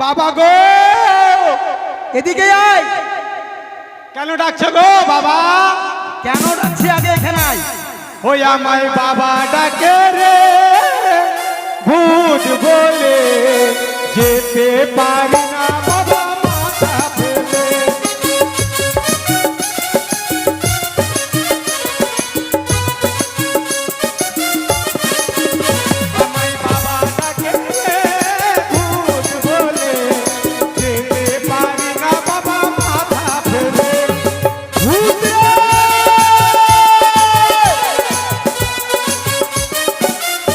বাবা গো, এদিকে আয়। কেন ডাকছো গো বাবা? কেন ডাকছি আগে এখানে আয়। ওই আমায় বাবা ডাকে রে, ভূত বলে যেতে পারি না বাবা মাথা ফেলে। আমায় বাবা ডাকে রে, ভূত বলে যেতে পারি না বাবা মাথা ফেলে। ভূত রে!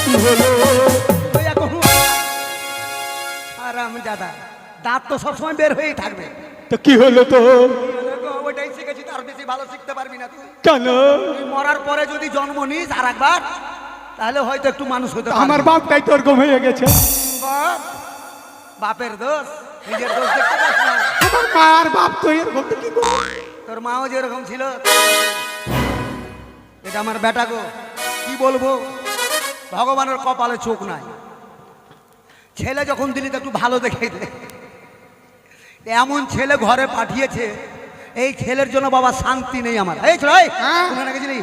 কি হলো? আরামজাদা, দাঁত তো সবসময় বের হয়েই থাকবে। তো কি হলো তো? ওইটাই শিখেছি, তার বেশি ভালো শিখতে পারবি না তুই। কেন? তুই মরার পরে যদি জন্ম নিস আর একবার, তাহলে হয়তো একটু মানুষ হতে পারবি। আমার বাপটাই তোর গম হয়ে গেছে। বাপ, বাপের দোষ, নিজের দোষ দেখতে পাস না। আমার মার বাপ তো এরকম, তো কি করব? তোর মাও যেরকম ছিল। এটা আমার বেটা গো, কি বলবো, ভগবানের কপালে চোখ নাই। ছেলে যখন দিলি তো একটু ভালো দেখে দে। এমন ছেলে ঘরে পাঠিয়েছে, এই ছেলের জন্য বাবা শান্তি নেই আমার। এই চল, কোথায় গেছিলি?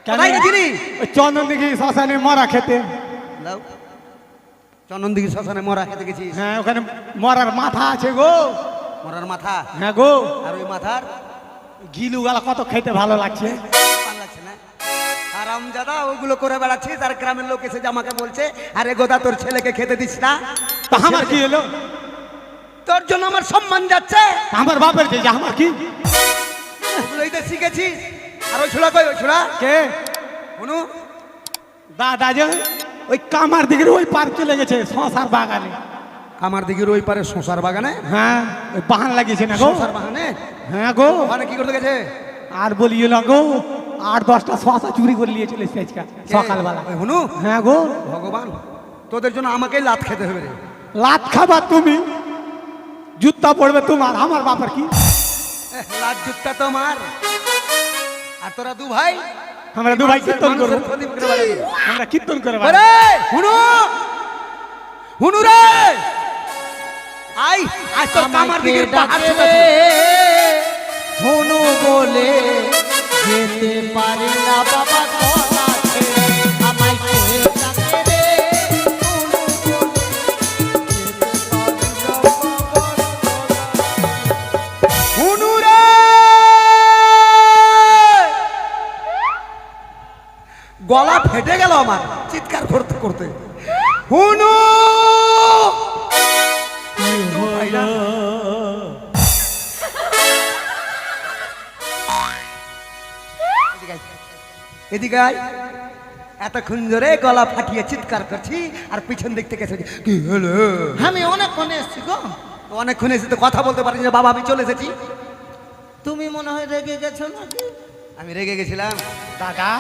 কোথায় গেছিলি? চন্দন দিঘি শ্মশানে মরা খেতে। চন্দন দিঘি শ্মশানে মরা খেতে গেছিস? হ্যাঁ, ওখানে মরার মাথা আছে গো। মরার মাথা? হ্যাঁ গো। আর ওই মাথার গিলু গালা কত খেতে ভালো লাগছে। ভালো লাগছে না? আরামজাদা ওইগুলো করে বেড়াচ্ছিস, আর গ্রামের লোক এসে আমাকে বলছে, আরে গোদা তোর ছেলেকে খেতে দিস না। তা আমার কি হলো? তোর জন্য আমার সম্মান যাচ্ছে। আমার বাপের যে আমার কি? ওগুলোই তো শিখেছিস। আর ওই ছোড়া কই? ওই ছোড়া কে? শুনু, দাদা যে ওই কামার দিকের ওই পার চলে গেছে শশার বাগানে। আমার দিকের ওই পারে শশার বাগানে? হ্যাঁ, ওই বাগান লাগিয়েছে না গো। শশার বাগানে? হ্যাঁ গো। ওখানে কি করতে গেছে? আর বলিও না গো, 8-10টা শশা চুরি করে নিয়ে চলে এসেছে আজকে সকালবেলা। ওই হুনু, হ্যাঁ গো। ভগবান, তোদের জন্য আমাকেই লাত খেতে হবে রে। লাত খাবা তুমি, জুতা পড়বে তোমার, আমার বাবার কি? লাত জুতটা তোমার। আর তোরা দু ভাই, আমরা দু ভাই কীর্তন করবো। মানুষের ক্ষতি করে বেড়াবি। আমরা কীর্তন করে ওরে হুনু, হুনু রে, আই আজ তোর কামার দিকের পাহাড় ছুটাছে। হুনু বলে যেতে পারি না বাবা কথা ছেড়ে, আমায় কে ডাকে রে, হুনু বলে যেতে পারি না বাবা। হুনু রে, গলা ফেটে গেল আমার চিৎকার করতে করতে। হুনু, এদিকে আয়। এতক্ষণ ধরে গলা ফাটিয়ে চিৎকার করছি, আর পিছন দিক থেকে এসেছি, কি হলো? আমি অনেকক্ষণ এসছি গো। অনেকক্ষণ এসে তো কথা বলতে পারি না। বাবা আমি চলে এসেছি। তুমি মনে হয় রেগে গেছো নাকি? আমি রেগে গেছিলাম দাদা।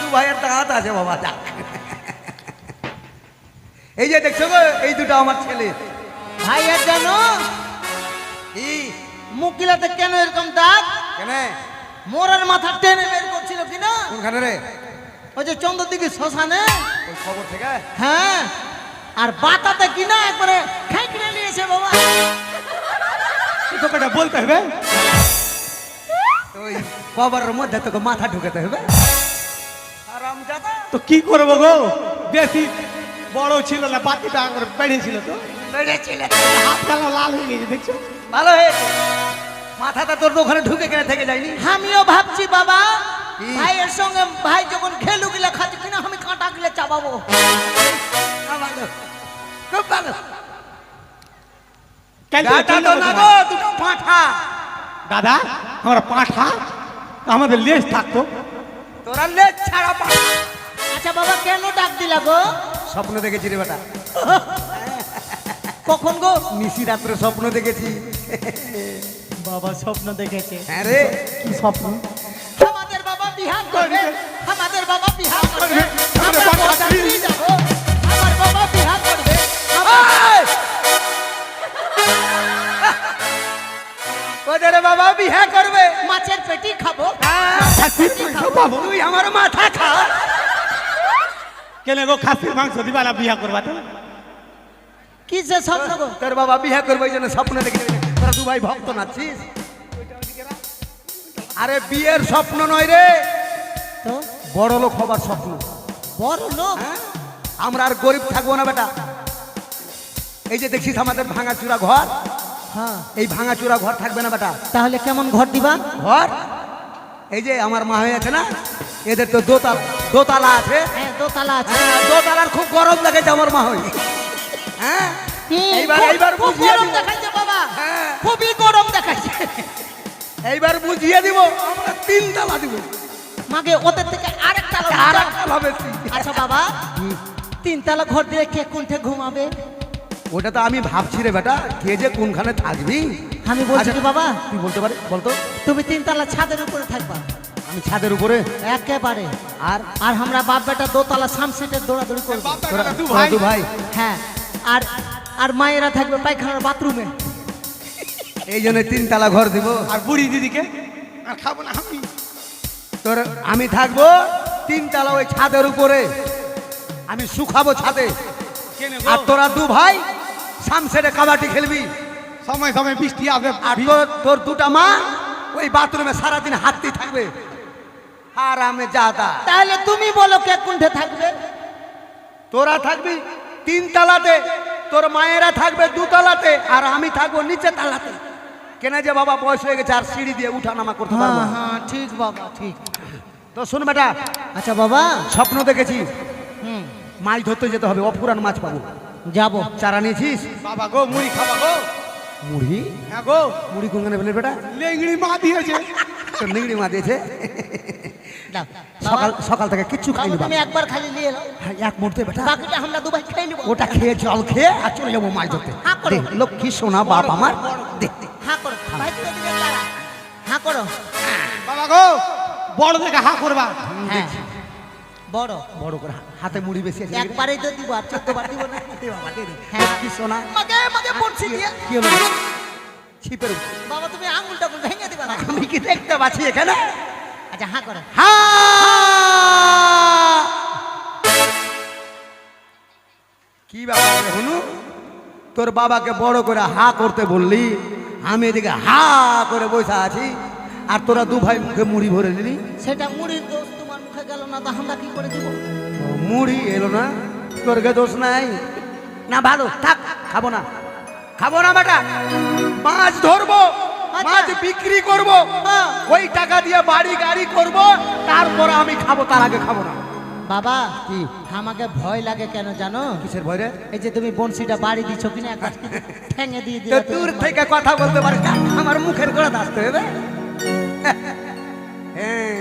দু ভাইয়ের দাঁত আছে বাবা, যাক। এই যে দেখছো গো, এই দুটো আমার ছেলে। ভাইয়া জানো কি? মুকিলাতে কেন এরকম দাগ? কেন? মোরার মাথা টেনে বের করছিল কিনা? কোনখানে রে? ওই যে চন্দ্রদিঘি শ্মশানে। ওই খবর থেকে? হ্যাঁ, আর বাতাতে কিনা একবারে খেঁকড়ে নিয়েছে বাবা। তোকে এটা বলতে হবে। ওই কবরের মধ্যে তোকে মাথা ঢুকাতে হবে। আরামজাদা। তো কি করবো গো, বেশি বড় ছিল না, বাতিটা করে বেড়েছিল তো, বেড়েছিলে। হাত কালো লাল হয়ে গেছে দেখছো। ভালো হয়েছে, মাথাটা তোর তো ওখানে ঢুকে কেন থেকে যায়নি। আমিও ভাবছি বাবা, কি? ভাইয়ের সঙ্গে ভাই যখন খেলু গিলা খাচ্ছে কিনা আমি কাঁটা গিলা চাবাবো। ভালো, খুব ভালো। কেন গাটা তো না গো, দুটো পাঁঠা। দাদা, আমরা পাঁঠা, আমাদের লেজ থাকতো। তোরা লেজ ছাড়া পাঁঠা। আচ্ছা বাবা, কেন ডাক দিলা গো? স্বপ্ন দেখেছি রে বেটা। কখন গো? নিশি রাত্রে স্বপ্ন দেখেছি। বাবা স্বপ্ন দেখেছে। হ্যাঁ রে। কি স্বপ্ন? আমাদের বাবা বিহার করবে, আমাদের বাবা বিহার করবে, আমরা বাবা বরযাত্রী কি? যাবো, আমার বাবা বিহার করবে। এই! ওদের বাবা বিয়ে করবে, মাছের পেটি খাবো। তুই আমার মাথা খা। কেনে গো খাসির মাংস দিবা না বিয়া করবা তো কিসের স্বপ্ন গো? তোর বাবা বিয়ে করবে ওই জন্য স্বপ্ন দেখে তোরা দু ভাই ভক্ত নাচিস। আরে বিয়ের স্বপ্ন নয় রে, তো বড় লোক হবার স্বপ্ন। বড় লোক? হ্যাঁ? আমরা আর গরিব থাকবো না বেটা। এই যে দেখছিস আমাদের ভাঙাচুরা ঘর, হ্যাঁ, এই ভাঙাচুরা ঘর থাকবে না বেটা। তাহলে কেমন ঘর দিবা? ঘর এই যে আমার মা হয়ে আছে না, এদের তো দোতলা আছে। হ্যাঁ, দোতলা আছে। হ্যাঁ, দোতলার খুব গরম লাগেছে আমার মা হই। হ্যাঁ এইবার খুব বুঝিয়ে গরম দিব। দেখাইছে বাবা, হ্যাঁ। খুবই গরম দেখাইছে। এইবার বুঝিয়ে দিব, আমরা 3 তালা দিব। মাগে ওদের থেকে আরেকটা আর একটা হবে। আচ্ছা বাবা, 3 তলা ঘর দিয়ে কে কোনটা ঘুমাবে? ওটা তো আমি ভাবছি রে বেটা, কে যে কোনখানে থাকবি। আমি বলছি আচ্ছা, কি বাবা, তুই বলতে পারে বলতো। তুমি 3 তলা ছাদের উপরে থাকবা আমি ছাদের উপরে, একেবারে, আর আর আমরা বাপ বেটা দোতলা সামসেটের দৌড়াদৌড়ি করবো। তোরা দু ভাই হ্যাঁ, আর আর মায়েরা থাকবে পায়খানার বাথরুমে। এই জন্য 3 তালা ঘর দিব। আর বুড়ি দিদিকে আর খাবো না আমি। তোর আমি থাকবো 3 তালা ওই ছাদের উপরে, আমি শুকাবো ছাদে। কেনে আর গো তোরা দু ভাই সামসেটে কাবাডি খেলবি। সময় সময় বৃষ্টি আসবে আর তোর দুটা মা ওই বাথরুমে সারাদিন হাঁটতে থাকবে। আর আমি যাতা, তাহলে তুমি বলো কে কোনটা থাকবে? তোরা থাকবি 3 তালাতে, তোর মায়েরা থাকবে 2 তালাতে, আর আমি থাকবো নিচে তালাতে। কেন যে বাবা বয়স হয়ে গেছে, আর সিঁড়ি দিয়ে উঠা নামা করতে পারবো হ্যাঁ না। হ্যাঁ, ঠিক বাবা, ঠিক। তো শোন বেটা, আচ্ছা বাবা, স্বপ্ন দেখেছি হুম, মাছ ধরতে যেতে হবে, অপুরান মাছ পাবো। যাবো। চারা নিয়েছিস? বাবা গো মুড়ি খাবা গো। মুড়ি? হ্যাঁ গো মুড়ি কোনখানে পেলে বেটা? লেংড়ি মা দিয়েছে। তোর নিংড়ি মা দিয়েছে। দাও। সকাল বাবা, সকাল থেকে কিচ্ছু খাইনি বাবা, বাবা। তুমি একবার খালি নিয়ে এলো, হ্যাঁ, এক মুহূর্তে বেটা বাকিটা আমরা দুবাই খেয়ে নিবো। ওটা খেয়ে জল খেয়ে আর চলে যাবো মাছ ধরতে। হ্যাঁ করো। দে, লক্ষ্মী সোনা বাপ আমার দে, দে। হ্যাঁ করো ভাই, তুমি দিবে তারা। হ্যাঁ করো। বাবা গো বড় দেখে হা করবা। হ্যাঁ, বড় বড় করে হাতে মুড়ি বেশি আছে। একবারেই তো দিব, আর 14 বার দিব না। দে বাবা, দে, দে। হ্যাঁ। লক্ষ্মী সোনা মাগে মাগে পড়ছি দিয়ে। কি হলো? ছিপের উপর। বাবা তুমি আঙুল টাঙুল ভেঙে দিবা না। আমি কি দেখতে পাচ্ছি এখানে? আচ্ছা হ্যাঁ করো। হ্যাঁ। কি ব্যাপার রে হনু, তোর বাবাকে বড় করে হা করতে বললি, আমি এদিকে হা করে বসে আছি, আর তোরা দু ভাই মুখে মুড়ি ভরে নিলি। সেটা মুড়ির দোষ তোমার মুখে গেল না, তো আমরা কি করে দিব? ও, মুড়ি এলো না, তোর গে দোষ নাই। না ভালো থাক, খাবো না, খাবো না বেটা। মাছ ধরবো, মাছ বিক্রি করবো, হ্যাঁ। ওই টাকা দিয়ে বাড়ি গাড়ি করবো, তারপর আমি খাবো, তার আগে খাবো না। বাবা কি? আমাকে ভয় লাগে কেন জানো? কিসের ভয় রে? এই যে তুমি বনশিটা বাড়ি দিছো কিনা, একবার ঠেঙে দিয়ে তো দিলে তো দূর থেকে কথা বলতে পারে, আমার মুখের গোড়া আসতে হবে। হ্যাঁ,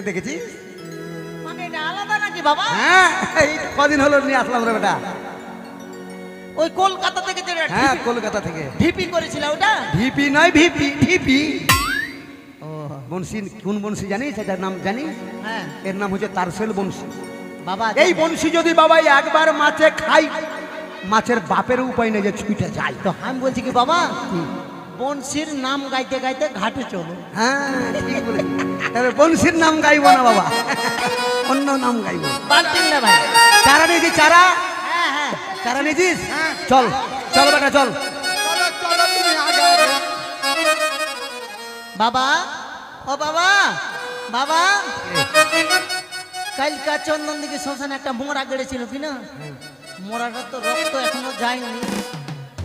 দেখেছিস? মানে এটা আলাদা নাকি বাবা? হ্যাঁ, এই কদিন হলো নিয়ে আসলাম রে বেটা। ওই কলকাতা থেকে যে হ্যাঁ, কলকাতা থেকে। ভিপি করেছিল ওটা? ভিপি নয়, ভিপি ভিপি। ও বংশী, কোন বংশী জানিস? সেটার নাম জানিস? হ্যাঁ এর নাম হচ্ছে তারসেল বংশী। বাবা, এই বংশী যদি বাবা একবার মাছে খাই, মাছের বাপের উপায় নেই যে ছুটে যায়। তো আমি বলছি কি বাবা, বনশির নাম গাইতে গাইতে ঘাটে চলো। হ্যাঁ, ঠিক বলেছিস। তবে বংশীর নাম গাইবো না বাবা, অন্য নাম গাইবো। বালতিন না ভাই। চারা নিয়েছিস? চারা হ্যাঁ হ্যাঁ চারা নিয়েছিস? চল চল বেটা চল। চলো চলো তুমি আগে আগে। বাবা, ও বাবা, বাবা, কালকা চন্দন দিকে শ্মশানে একটা মোড়া গেড়েছিল কি না? মোড়াটা তো রক্ত এখনো যায়নি,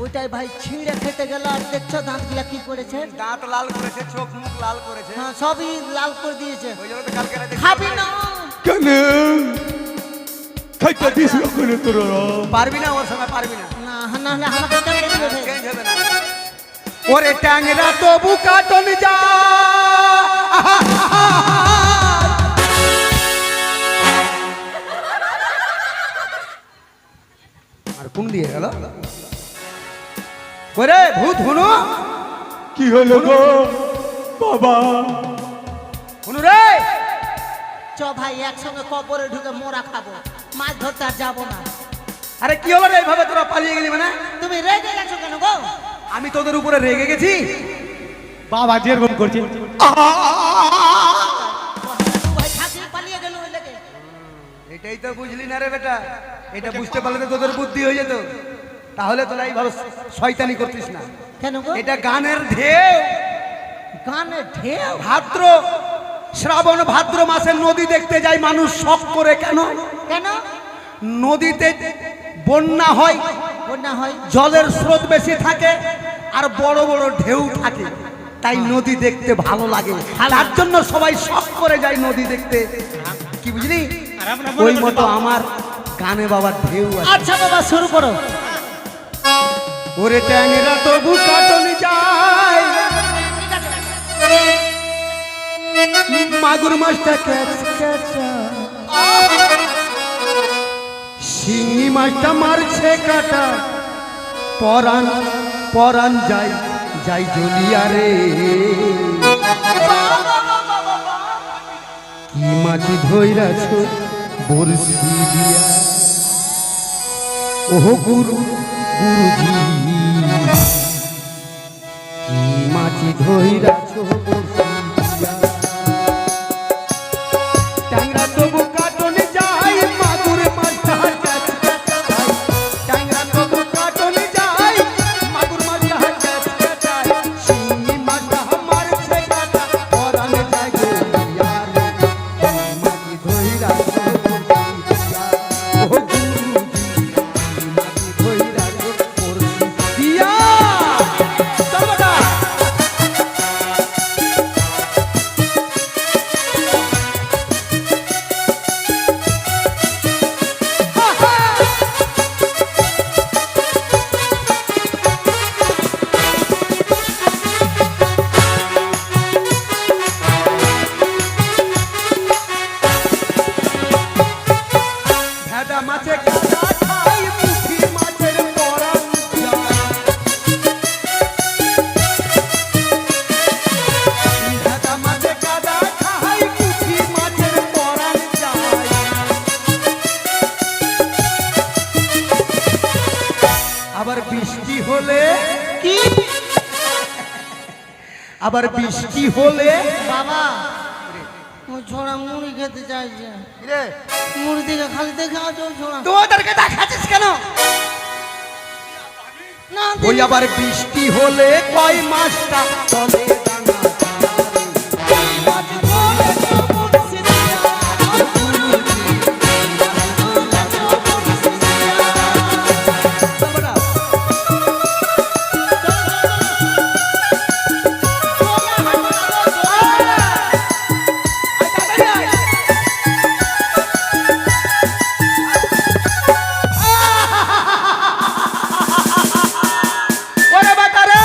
ওইটাই ভাই ছিঁড়ে খেতে গেল। আর দেখছো দাঁতগুলা কি করেছে? দাঁত লাল করেছে, চোখ মুখ লাল করেছে। হ্যাঁ, সবই লাল করে দিয়েছে। ওই জন্য তো কালকে রাতে খাবি না? কেন খাইতে দিস কেন তোরা? পারবি না, ওর সময় পারবি না, না না হলে আমাকে কেমনে দিবে ভাই? চেঞ্জ হবে না। ওরে ট্যাংরা তবু কাটন যা, আর কোন দিয়ে গেল? ওরে ভূত হুনু, কি হলো গো বাবা? হুনু রে, চ ভাই একসঙ্গে কবরে ঢুকে মোড়া খাবো, মাছ ধরতে আর যাবো না। আরে কি হলো রে, এইভাবে তোরা পালিয়ে গেলি মানে? তুমি রেগে গেছো কেন গো? আমি তোদের উপরে রেগে গেছি? বাবা যেরকম করছে ভাই থাকি পালিয়ে গেল ওই লেগে। এটাই তো বুঝলি না রে বেটা, এটা বুঝতে পারলে তো তোদের বুদ্ধি হয়ে যেত, তাহলে তোরা এইভাবে শয়তানি করতিস না। কেন গো? এটা গানের ঢেউ। গানে ঢেউ? ভাদ্র শ্রাবণ ভাদ্র মাসে নদী দেখতে যায় মানুষ শখ করে। কেন? কেন? নদীতে বন্যা হয়, বন্যা হয়, জলের স্রোত বেশি থাকে আর বড় বড় ঢেউ থাকে, তাই নদী দেখতে ভালো লাগে, তার জন্য সবাই শখ করে যায় নদী দেখতে। কি বুঝলি? ওই মতো আমার গানে বাবার ঢেউ আছে। আচ্ছা বাবা শুরু করো। ওরে ট্যাংরা তবু কাটনি যায়, মাগুর মাছটা ক্যাচ ক্যাচা, শিঙি মাছটা মারছে কাটা, পরান পরান যাই যাই জ্বলিয়া রে। কি মাছি ধইরাছ বরশি দিয়া, ওহো গুরু গুরুজি, কি মাছি ধইরাছ বরশি দিয়া। ট্যাংরা তবু কাটনে যায়, মাগুর মাছটা ক্যাচ ক্যাচায়, ট্যাংরা তবু কাটনে যায়, মাগুর মাছটা ক্যাচ ক্যাচায়, শিঙি মাছটা মারছে কাটা, পরানে যায় গলিয়া রে। কি মাছি ধইরাছ বরশি দিয়া, ওহো গুরুজি, কি মাছি ধইরাছ বরশি দিয়া। চলটা ভেদা মাছে কাটা খাই, পুঁটি মাছের পরাণ যায়। ভেদা মাছে কাটা খাই, পুঁটি মাছের পরাণ যায়। আবার বৃষ্টি হলে কি আবার বৃষ্টি হলে বাবা? ও ছোড়া মুড়ি খেতে চাইছে, রে মুড়ি দিকে খালি দেখে আছো ছোড়া। তোদেরকে দেখাচ্ছিস কেন? না ওই আবার বৃষ্টি হলে কয় মাছটা চলে দানা ওরে বেটা রে,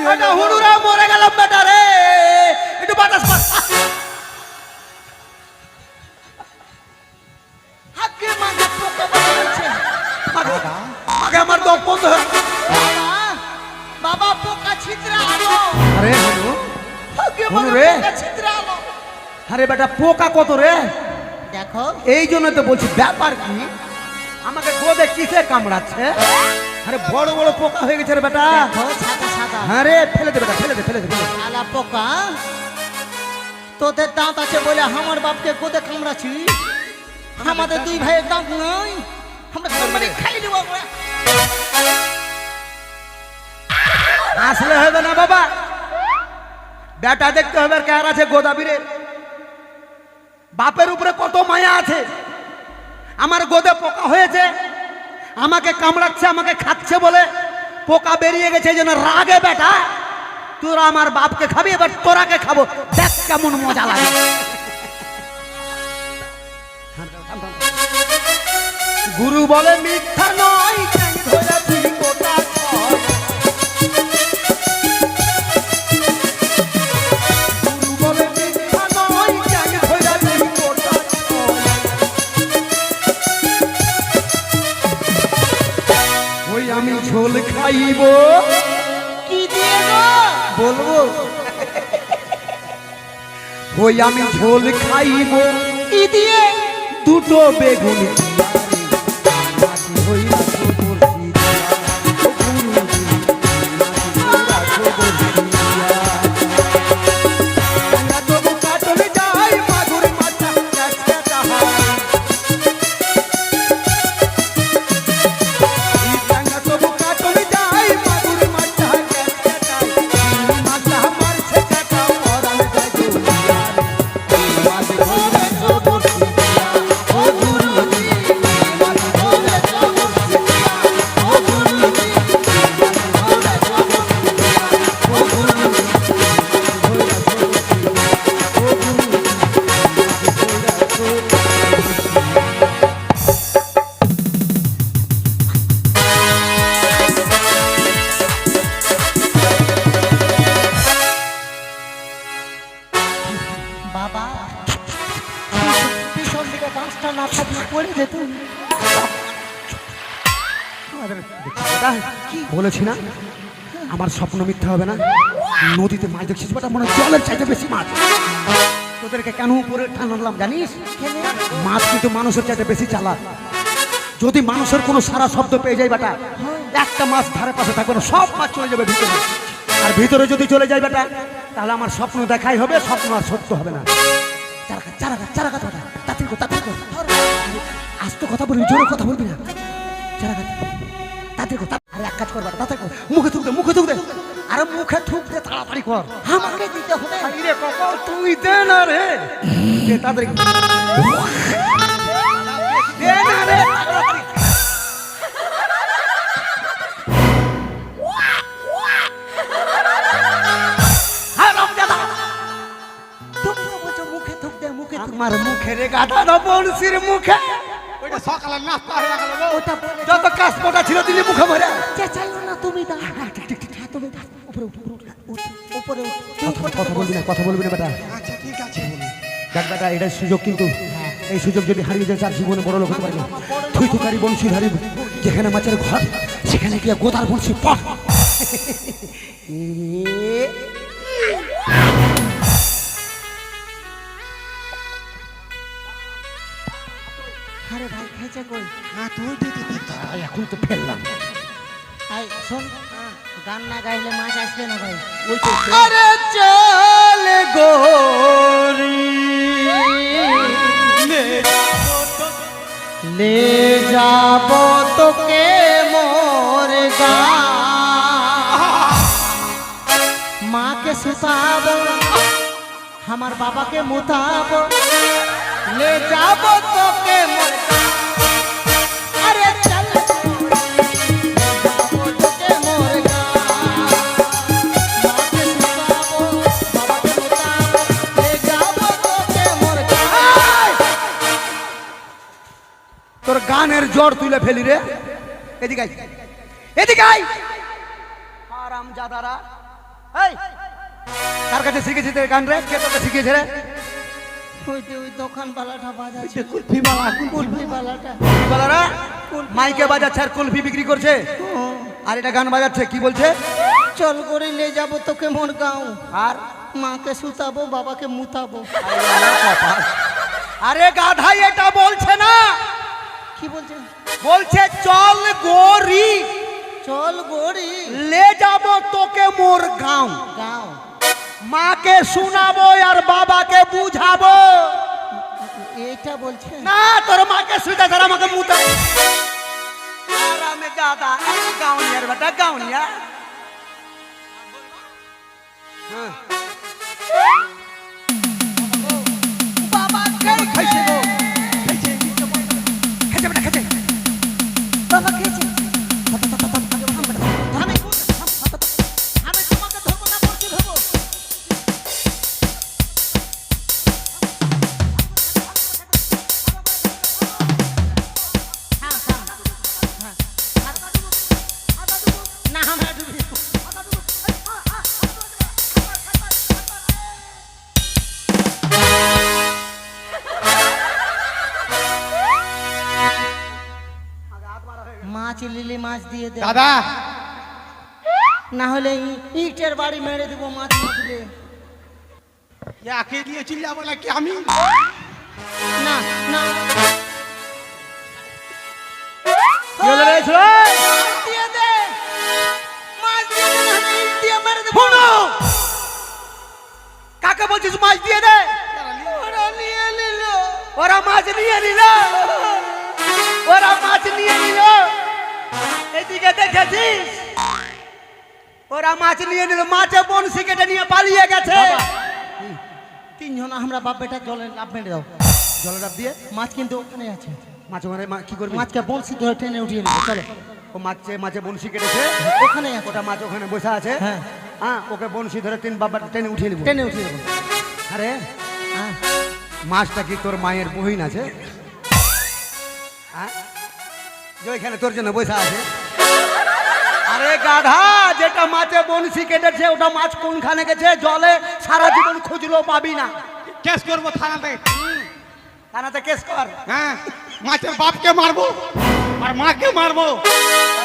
বেটা হুড়ুরা মরে গেলাম বেটা রে, একটু বাতাস পাস। আগে মাঝে পোকা বাড়ছে। আগে আমার দম বন্ধ হয়ে। বাবা, বাবা পোকা ছিদ্রা আলো। আরে হনু, আগে হনু মাঝে রে। পোকা ছিদ্রা আলো। আরে বেটা পোকা কত রে? দেখো এই জন্য তো বলছি, ব্যাপার কি আমাকে গোদে কিসে কামড়াচ্ছে? আরে বড় বড় পোকা হয়ে গেছে রে বেটা। দেখো সাদা সাদা হ্যাঁ রে, ফেলে দে বেটা, ফেলে দে, ফেলে দে, ফেলে দে। শালা পোকা। তোদের দাঁত আছে বলে আমার বাপকে কোদে কামড়াছি, আমাদের দুই ভাইয়ের দাঁত নাই, আমরা মানে খাই দেবো আমরা। আসলে হবে না বাবা, বেটা দেখতে হবে আর কার আছে গোদাবীরে। বাপের উপরে কত মায়া আছে। আমার গোদে পোকা হয়েছে, আমাকে কামড়াচ্ছে, আমাকে খাচ্ছে বলে পোকা বেরিয়ে গেছে, এই জন্য রাগে বেটা তোরা আমার বাপকে খাবি, এবার তোরাকে খাবো, দেখ কেমন মজা লাগে। গুরু বলে মিথ্যা নয়, ঠ্যাং ধরেছি গোটা ছয়। গুরু বলে মিথ্যা নয়, ঠ্যাং ধরেছি গোটা ছয়। ওই আমি ঝোল খাইব, কি দিয়ে গো? বলবো ওই আমি ঝোল খাইব, কি দিয়ে? দুটো বেগুন দিয়া রে, মাটি হইলা তো বরশি দিয়া। ও গুরুজি, মাটি হইলা তো বরশি দিয়া। আমরা তবু কাটলে যাই, মাগুর মাথা ক্যাচ ক্যাচা হয়। বাঁশটা না থাকলে পড়ে যেত। কি বলেছি না আমার স্বপ্ন মিথ্যা হবে না। নদীতে মাছ দেখছিস বেটা, মনে হয় জলের চাইতে বেশি মাছ। তোদেরকে কেন উপরে টানলাম জানিস? মাছ কিন্তু মানুষের চাইতে বেশি চালাক। যদি মানুষের কোনো সারা শব্দ পেয়ে যায় বেটা, একটা মাছ ধারে পাশে থাকবে না, সব মাছ চলে যাবে ভিতরে। আর ভিতরে যদি চলে যায় বেটা, তাহলে আমার স্বপ্ন দেখাই হবে, স্বপ্ন আর সত্য হবে না। চারা গাছ বেটা, তাড়াতাড়ি কর, তাড়াতাড়ি কর। আজ তো কথা বলবি, জোরে কথা বলবি না। চারা গাছ তাড়াতাড়ি কর। আরে এক কাজ কর বেটা, তাড়াতাড়ি কর। মুখে থুক দে, মুখে থুক দে। আরে মুখে থুক দে, তাড়াতাড়ি কর। আমাকে দিতে হবে। রে কপাল, তুই দে না রে, দে তাড়াতাড়ি দে না রে, তাড়াতাড়ি। তোমরা বলছো মুখে থুক দে, মুখে থুক। আমার মুখে রে গাধা না, বলছির মুখে। ওইটা সকালে নাস্তা হয়ে গেল গো। ওটা বলে যত কাশপটা ছিল দিলি মুখে ভরে। চেঁচাইও না তুমি, দাও। হ্যাঁ, তুমি দাও। উপরে উঠ, উপরে উঠ। কথা বলবি না, কথা বলবি না বেটা। আচ্ছা ঠিক আছে। দেখ বেটা, এটাই সুযোগ কিন্তু। এই সুযোগ যদি হারিয়ে যায় তার জীবনে বড় লোক হতে পারবে। থুই থুকারি বংশীধারী যেখানে মাছের ঘর, সেখানে গিয়ে গোদার বংশী পট। আরে ভাই খেয়েছে কই? হ্যাঁ তুই দিতে দিতে। এখন তো ফেললাম। আই শোন, গান না গাইলে মাছ আসবে না ভাই। ওই তো আরে চল গোরি ले जाबो তোকে মোর গাঁও, মাকে সুতাবো, আমার বাবাকে মুতাবো, ले जाबो তোকে মোর গাঁও। আরে চল যাবো তোকে মোর গাঁও, মাকে সুতাবো, বাবাকে মুতাবো, ले যাবো তোকে মোর গাঁও। তোর গানের জ্বর তুলে ফেলি রে। এদিকে আয়, এদিকে আয়। আরাম জাদারা, এই কার কাছে শিখেছিস রে গান রে? কে তোকে শিখিয়েছে রে? ওই দোকানওয়ালাটা বাজাচ্ছে, কুলফি মালা কুলফিওয়ালাটা। বালারা মাইকে বাজাচ্ছে আর কুলফি বিক্রি করছে, আর এটা গান বাজাচ্ছে। কি বলছে? চল করে লে যাবো তোকে মোর গাঁও, আর মাকে সুতাবো, বাবাকে মুতাবো। আরে গাধা, এটা বলছে না, কি বলছে? বলছে চল গোরি চল গড়ি লে যাবো তোকে মোর গাঁও, গাঁও। মাকে শোনাবো আর বাবাকে বুঝাবো। এইটা বলছে না, তোর মাকে শুইতে ধর, আমাকে মুতা। আরামে গাধা, গাউনিয়ার বেটা, গাউনিয়া। হ্যাঁ বাবা কে খাইছে গো? খেতে বেটা, খেতে। বাবা খেয়েছে। আমি আমি তোমাকে ধরবো না, বলছি ধরবো। না আমরা ডুবি। মাছ লিলি মাছ দিয়ে দে, দাদা না হলে ইটের বাড়ি মেরে দেবো মাছ না দিলে। একে দিয়ে চিল্লাবো নাকি আমি? না না কি হলো রে ছোড়া? মাছ দিয়ে দে, মাছ দিয়ে দে, না হলে ইট দিয়ে মেরে দেবো। শোনো, কাকে বলছিস মাছ দিয়ে দে? ওরা নিয়ে নিল। ওরা মাছ নিয়ে নিল, ওরা মাছ নিয়ে নিল। এদিকে দেখেছিস? ওরা মাছ নিয়ে নিল, মাছে বনশি কেটে নিয়ে পালিয়ে গেছে। তিনজন আমরা বাপ বেটা জলে লাভ মেরে দাও। জলে ডাব দিয়ে মাছ কিন্তু ওখানে আছে। মাছ ওখানে কি করবি? মাছকে বলছি ধরে টেনে উঠিয়ে নেবো, চলো। ও মাছে বনশি কেটেছে, ওখানে আছে। ওটা মাছ ওখানে বসে আছে। হ্যাঁ। হ্যাঁ, ওকে বনশি ধরে তিন বাবার টেনে উঠিয়ে নেবো। টেনে উঠিয়ে নেবো। আরে হ্যাঁ, মাছটা কি তোর মায়ের বহিন আছে? হ্যাঁ, যে ওইখানে তোর জন্য বসে আছে। আরে গাধা, যেটা মাছে বনশি কেটেছে ওটা মাছ কোনখানে গেছে? জলে সারা জীবন খুঁজলেও পাবি না। কেস করবো থানাতে। থানাতে কেস কর। হ্যাঁ, মাছের বাপকে মারবো আর মাকে মারবো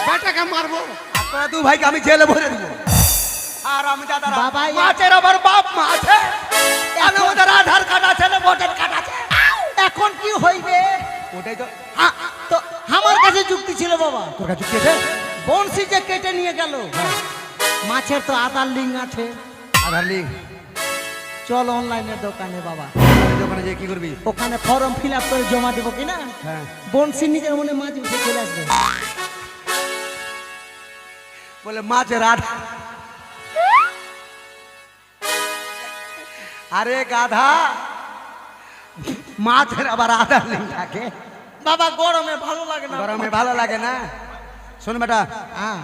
বেটাকে মারবো। আর তোরা দু ভাইকে আমি জেলে ভরে দেবো। আর আমি দাদা বাবা, মাছের আবার বাপ মা আছে, আমি ওদের আধার কার্ড আছে না ভোটার কার্ড আছে। এখন কি হইবে? ওটাই তো তো আমার কাছে যুক্তি ছিল বাবা। তোর কাছে কি আছে? বনশি যে কেটে নিয়ে গেল, মাছের তো আধার লিঙ্ক আছে। আধার লিঙ্ক। চল অনলাইনের দোকানে বাবা, দোকানে যে কি করবি? ওখানে ফর্ম ফিল আপ করে জমা দেবো কিনা, হ্যাঁ, বনশি নিজের মনে মাছ উঠে চলে আসবে। বলে মাছের আধার। আরে গাধা, মাছের আবার আধার লিঙ্ক থাকে? বাবা গরমে ভালো লাগে না। গরমে ভালো লাগে না? শোন বেটা, হ্যাঁ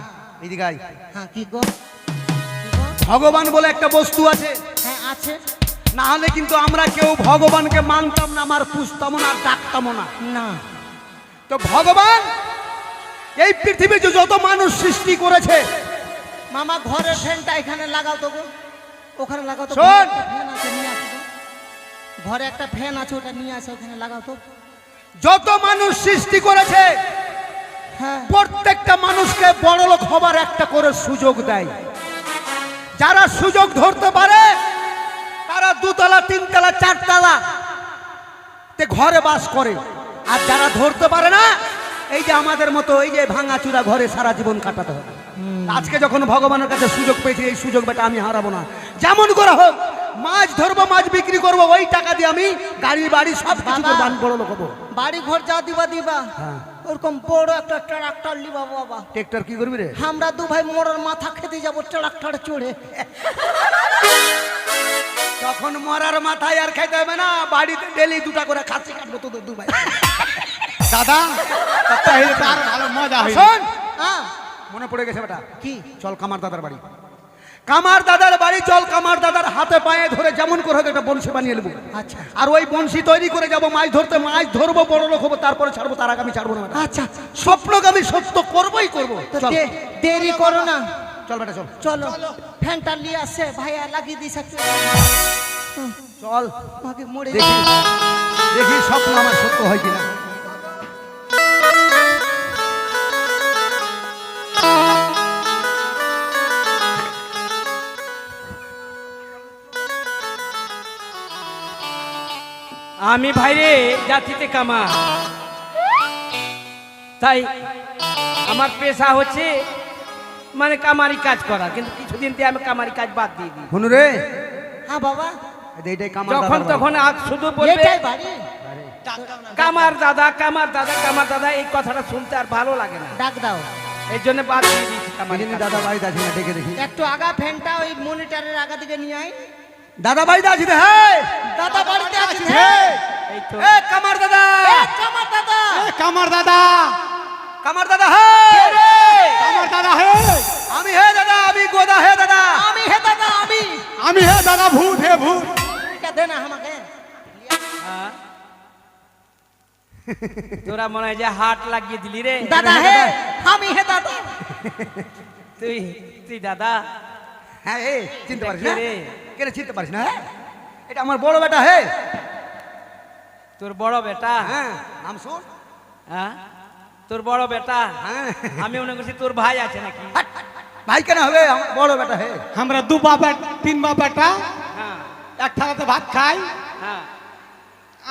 এদিকে আয়। হ্যাঁ, কি গো? ভগবান বলে একটা বস্তু আছে, হ্যাঁ আছে। না হলে কিন্তু আমরা কেউ ভগবানকে মানতাম না, আমার পুষতাম না, ডাকতাম না। না তো ভগবান এই পৃথিবীতে যত মানুষ সৃষ্টি করেছে, মামা ঘরের ফ্যানটা এখানে লাগাও তো গো, ওখানে লাগাও তো। শোন। ফ্যান আছে নিয়ে আসো তো। ঘরে একটা ফ্যান আছে, ওটা নিয়ে আসো, ওখানে লাগাও তো। যত মানুষ সৃষ্টি করেছে, হ্যাঁ প্রত্যেকটা মানুষকে বড়লোক হবার একটা করে সুযোগ দেয়। যারা সুযোগ ধরতে পারে তারা দুতলা, তিনতলা, চারতলা তে ঘরে বাস করে, আর যারা ধরতে পারে না, এই যে আমাদের মতো এই যে ভাঙাচুরা ঘরে সারা জীবন কাটাতে হবে। আজকে যখন ভগবানের কাছে সুযোগ পেয়েছি, এই সুযোগ বেটা আমি হারাবো না। যেমন করে হোক মাছ ধরবো, মাছ বিক্রি করবো, ওই টাকা দিয়ে আমি গাড়ি বাড়ি সব কিছু বাবা। করবো, আমি বড় লোক হবো। বাড়ি ঘর যা দিবা দিবা, হ্যাঁ। ওরকম বড় একটা ট্রাক্টর লিবা বাবা। ট্রেক্টর কি করবি রে? আমরা দু ভাই মোড়ের মাথা খেতে যাবো ট্রাক্টর চড়ে। তখন মরার মাথায় আর খাইতে হবে না, বাড়িতে ডেলি দুটা করে খাসি কাটবো তোদের দু ভাই। দাদা তাহলে তো আর ভালো মজা হয়। শোন, হ্যাঁ মনে পড়ে গেছে বেটা, কি? চল কামার দাদার বাড়ি। কামার দাদার বাড়ি চল, কামার দাদার হাতে পায়ে ধরে যেমন করে হোক একটা বংশী বানিয়ে নেবো। আচ্ছা আর ওই বংশী তৈরি করে যাবো মাছ ধরতে, মাছ ধরবো, বড় লোক হবো, তারপরে ছাড়বো, তার আগে আমি ছাড়বো না বেটা। আচ্ছা, স্বপ্নকে আমি সত্য করবোই করবো। তো চল দেরি করো না, চল বেটা চল চলো ফ্যানটা নিয়ে আসছে ভাইয়া লাগিয়ে দিস একটু। চল, আমাকে মরে দেখি দেখি স্বপ্ন আমার সত্য হয় কিনা। আমি ভাইরে জাতিতে কামা, তাই আমার পেশা হচ্ছে মানে কামারি কাজ করা, কিন্তু কিছুদিন থেকে আমি কামারি কাজ বাদ দিয়ে দিই। হনু রে, হ্যাঁ বাবা, এইটাই কামার যখন দাদার বাড়ি। তখন আজ শুধু বলবে এটাই বাড়ি। কামার দাদা, কামার দাদা, কামার দাদা, এই কথাটা শুনতে আর ভালো লাগে না, ডাক দাও। এর জন্য বাদ দিয়ে দিয়েছি কামারি এদিকে কাজ। দাদা বাড়িতে আছে না, ডেকে দেখি। একটু আগা ফ্যানটা ওই মনিটরের আগা দিকে নিয়ে আয়। দাদা বাড়িতে আছি রে, হ্যাঁ দাদা বাড়িতে আছি। হ্যাঁ। এই তো এ কামার দাদা, কামার দাদা, কামার দাদা, কামার দাদা, হ্যাঁ কামার দাদা হে, আমি হে দাদা, আমি গোদা হে দাদা, আমি হে দাদা, আমি হে দাদা, ভূত হে ভূত। এটা দে না আমাকে। হ্যাঁ। তোরা মনে হয় যে হাট লাগিয়ে দিলি রে। দাদা হে, আমি হে দাদা। তুই তুই দাদা, হ্যাঁ এ চিনতে পারিস না? কে রে? কেন চিনতে পারিস না? হ্যাঁ? এটা আমার বড় বেটা, হে। তোর বড় বেটা? হ্যাঁ, নাম শোন। হ্যাঁ, তোর বড় বেটা? হ্যাঁ। আমি মনে করছি তোর ভাই আছে নাকি। হাট, ভাই কেন হবে? আমার বড় বেটা, হে। আমরা দু বাবা তিন বাবাটা হ্যাঁ এক থালাতে ভাত খাই। হ্যাঁ,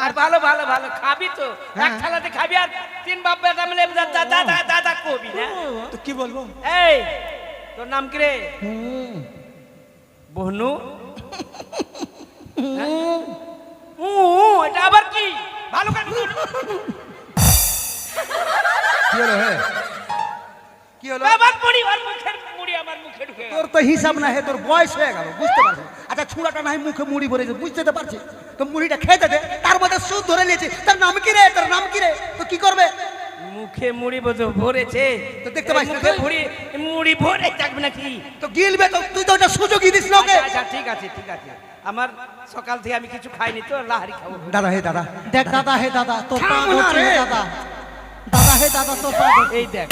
আর ভালো ভালো ভালো খাবি তো, হ্যাঁ। এক থালাতে খাবি, আর তিন বাপ বেটা মিলে দাদা দাদা দাদা কবি না। তো কি বলবো? এই তোর নাম কি রে? হুম, বহনু? এটা আবার কি? ভালো কেন? কি হলো, হে? কি হলো? আমার মুড়ি, আর মুখের মুড়ি আমার মুখে ঢুকে গেল। তোর তো হিসাব না, হে, তোর বয়স হয়ে গেল, বুঝতে পারছিস? আচ্ছা ছুড়াটা নাই মুখে মুড়ি ভরেছে, বুঝতে তো পারছিস? তো মুড়িটা খেতে দে, তার মধ্যে সুদ ধরে নিয়েছে। তার নাম কি রে? তোর নাম কি রে? তো কি করবে? মুখে মুড়ি ভরেছে তো দেখতে পাচ্ছিস না? মুখে মুড়ি ভরে থাকবে নাকি? তো গিলবে তো, তুই তো ওটা সুযোগই দিস না ওকে। আচ্ছা ঠিক আছে ঠিক আছে, আমার সকাল থেকে আমি কিছু খাইনি তো, লাহারি খাবো। দাদা, হে দাদা, দেখ দাদা হে দাদা, তোর পা থাম না ধরছে রে। হে দাদা। দাদা হে দাদা, তোর পা ধরছে। এই দেখ,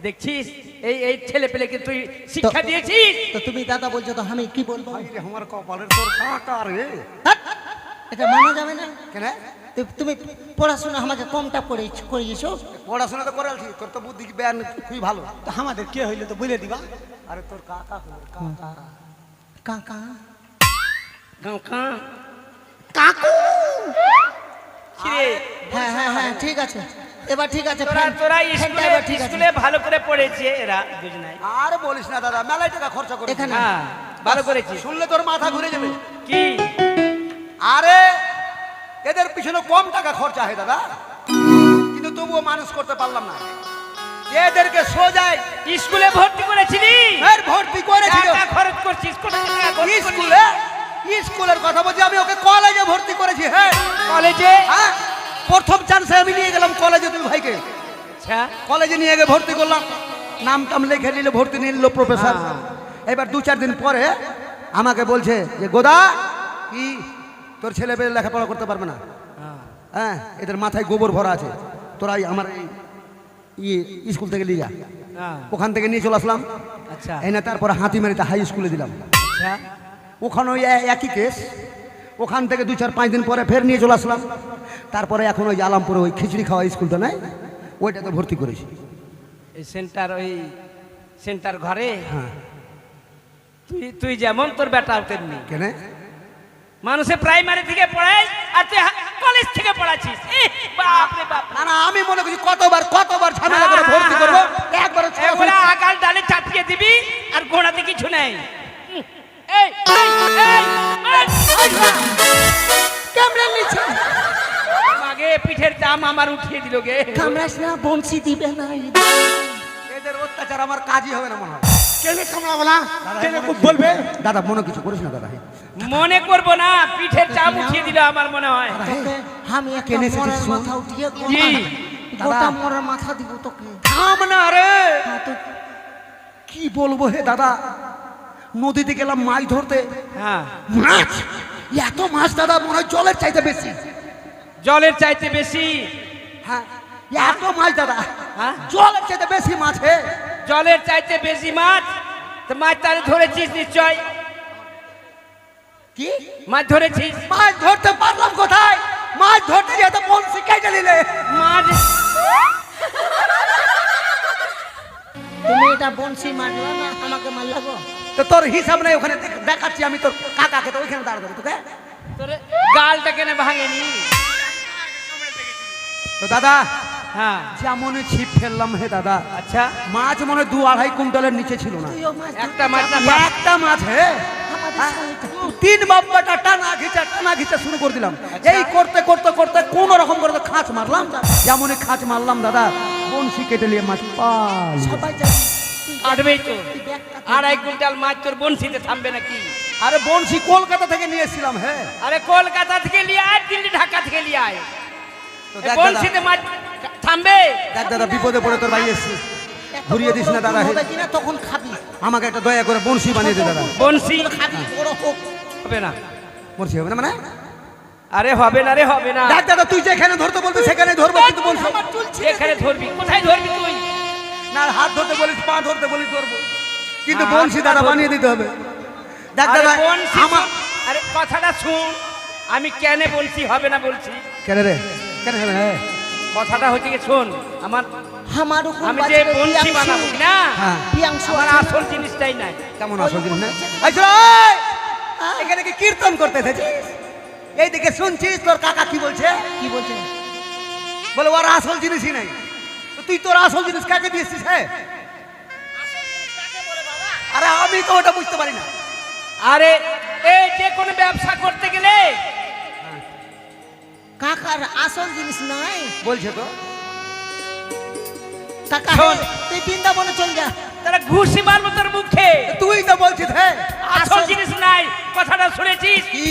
দেখছিস এই এই ছেলে পেলেকে তুই শিক্ষা দিয়েছিস। তো তুমি দাদা বলছো, তো আমি কি বলবো? ভাই রে, আমার কপালের তোর কাটা রে। হাট! এটা মানা যাবে না। কেন? তুমি পড়াশোনা আমাকে কমটা করিয়েছো। পড়াশোনা তো করালছি, তোর তো বুদ্ধি জ্ঞান খুবই ভালো। তো আমাদের কে হইলে তো বলে দিবা। আরে তোর কাকা হলো, কাকা। কাকা কাকা কাকু। কিরে হ্যাঁ হ্যাঁ হ্যাঁ ঠিক আছে, এবার ঠিক আছে। তোরা ফ্যান- তোরা ফ্যানটা স্কুলে এবার ঠিক আছে। স্কুলে ভালো করে পড়েছে এরা বুঝ নাই। আর বলিস না দাদা, মেলায় টাকা খরচা করে এখানে হ্যাঁ ভালো করেছিস। শুনলে তোর মাথা ঘুরে যাবে। কি আরে এদের পিছনে কম টাকা খরচা হয় দাদা, কিন্তু তবুও মানুষ করতে পারলাম না। এদেরকে সোজায় স্কুলে ভর্তি করেছিলি? ফের ভর্তি করেছিল। টাকা খরচ করছিস কোথা থেকে টাকা খরচ করলি? স্কুলে, স্কুলের কথা বলছি, আমি ওকে কলেজে ভর্তি করেছি। হ্যাঁ কলেজে? হ্যাঁ, প্রথম চান্সে আমি নিয়ে গেলাম কলেজে দুই ভাইকে। আচ্ছা কলেজে নিয়ে গিয়ে ভর্তি করলাম, নাম টাম লিখে নিল, ভর্তি নিয়ে নিল প্রফেসর। এবার 2-4 দিন পরে আমাকে বলছে যে গোদা কি তোর ছেলে পেলে লেখাপড়া করতে পারবে না, হ্যাঁ এদের মাথায় গোবর ভরা আছে, তোরাই আমার এই স্কুল থেকে নিয়ে যা। হ্যাঁ, ওখান থেকে নিয়ে চলে আসলাম। আচ্ছা এই না, তারপরে হাতিমারিতে হাই স্কুলে দিলাম। আচ্ছা ওখানে ওই একই কেস। ওখান থেকে 2-4-5 দিন পরে ফের নিয়ে চলে আসলাম। তারপরে এখন ওই আলামপুরে ওই খিচড়ি খাওয়া স্কুলটা নাই, ওইটাতে ভর্তি করেছি। এই সেন্টার, ওই সেন্টার ঘরে হ্যাঁ। তুই তুই যেমন তোর বেটা তেমনি। কেন? মানুষে প্রাইমারি থেকে পড়ায় আর তুই কলেজ থেকে পড়াচ্ছিস। বাপ রে বাপ। না না, আমি মনে করছি কতবার ঝামেলা করে ভর্তি করবো, একবার ওরা আকাল ডালে চাপিয়ে দিবি আর গোড়াতে কিছু নেই। এই এই এই ক্যামেরা নিচ্ছে। আগে পিঠের দাম আমার উঠিয়ে দিল গে। কামড়াস না, বংশী দিবে না। এদের অত্যাচার আমার কাজই হবে না মনে হয়। কেনে কামড়া বলা, কেনে খুব বলবে। দাদা মনে কিছু করিস না দাদা। মনে করবো না, পিঠের চাম উঠিয়ে দিল আমার মনে হয়। তোকে আমি একটা কেনে এসেছিস মরার শুন? মাথা উঠিয়ে কি? গোটা মরার মাথা দিব তোকে। থাম না রে, হ্যাঁ, তো কি বলবো হে দাদা। নদীতে গেলাম মাছ ধরতে, হ্যাঁ মাছ এত মাছ দাদা, মনে হয় জলের চাইতে বেশি। জলের চাইতে বেশি? হ্যাঁ এত মাছ দাদা, হ্যাঁ? জলের চাইতে বেশি মাছ হে। জলের চাইতে বেশি মাছ? তো মাছ তাহলে ধরেছিস নিশ্চয়? কি মাছ ধরেছিস? মাছ ধরতে পারলাম কোথায়? মাছ ধরতে গিয়ে তো বলছি কেটে নিলে। মাছ তুমি এটা বংশী মারলো না, আমাকে মারলো গো। তো তোর হিসাব নেই, ওখানে দেখাচ্ছি আমি তোর কাকাকে, তো ওইখানে দাঁড়া দেবো তোকে। তোর গালটা কেন ভাঙেনি? তো দাদা হ্যাঁ যেমন ছিপ ফেললাম হে দাদা, আচ্ছা মাছ মনে হয় 2-2.5 কুইন্টালের নিচে ছিল না। তুইও মাছ একটা মাছ না একটা মাছ হে। আমাদের সঙ্গে 3 বাব্বাটা টানা ঘিচা শুরু করে দিলাম। এই করতে করতে করতে কোন রকম করে খাঁচ মারলাম, যেমনই খাঁচ মারলাম দাদা, বনশি কেটে নিয়ে মাছ পাল। সবাই জানি তুই কাটবেই তো। তুই ব্যাগটা 2.5 কুইন্টাল মাছ তোর বনশিতে থামবে নাকি? আরে বনশি কলকাতা থেকে নিয়ে এসেছিলাম। হ্যাঁ আরে কলকাতা থেকে নিয়ে আয়, দিল্লি ঢাকা থেকে নিয়ে আয়। তো এই দেখ দাদা, বনশিতে মাছ থামবে? দেখ দাদা, বিপদে পড়ে তোর ভাই এসেছি, এত ঘুরিয়ে দিস না দাদা। হে, হবে কিনা তখন খাবি। আমাকে একটা দয়া করে বনশি বানিয়ে দে দাদা। বনশি খাবি বড় হোক। হবে না। বনশি হবে না মানে? আরে হবে না রে, হবে না। দেখ দাদা, তুই যেখানে ধরতে বলবি সেখানে ধরবো, কিন্তু বনশি আমার চুল ছিঁড়ে এখানে ধরবি? কোথায় ধরবি তুই? না, হাত ধরতে বলিস, পা ধরতে বলিস, ধরবো, কিন্তু হাত বনশি দাদা ধরবো। বানিয়ে দিতে হবে। দেখ আরে দাদা বনশি আমার আরে কথাটা শুন, আমি কেন বলছি হবে না বলছি? কেন রে, কেন হবে না? কথাটা হচ্ছে কি, শোন আমার, আমার উপর আমি যে বাজবে বনশি প্রিয়াংশু। বানাবো না, হ্যাঁ। প্রিয়াংশু আমার আছে না? আসল জিনিসটাই নাই। কেমন আসল জিনিস না? এই শোন, এই! এখানে কি কীর্তন করতে এসেছিস? এইদিকে শুনছিস তোর কাকা কি বলছে? কি বলছে? বলে ওর আসল জিনিসই নাই। তো তুই তোর আসল জিনিস কাকে দিয়েছিস? হ্যাঁ, আরে আমি তো ওটা বুঝতে পারি না। আরে এই যে কোনো ব্যবসা করতে গেলে কাকার আসল জিনিস নয়। বলছে তো। কাকা শোন। তুই বৃন্দাবনে চল যা। তারা ঘুষি মারবো তোর মুখে। তুই তো বলছিস। হ্যাঁ, আসল জিনিস নাই, কথাটা শুনেছিস? কি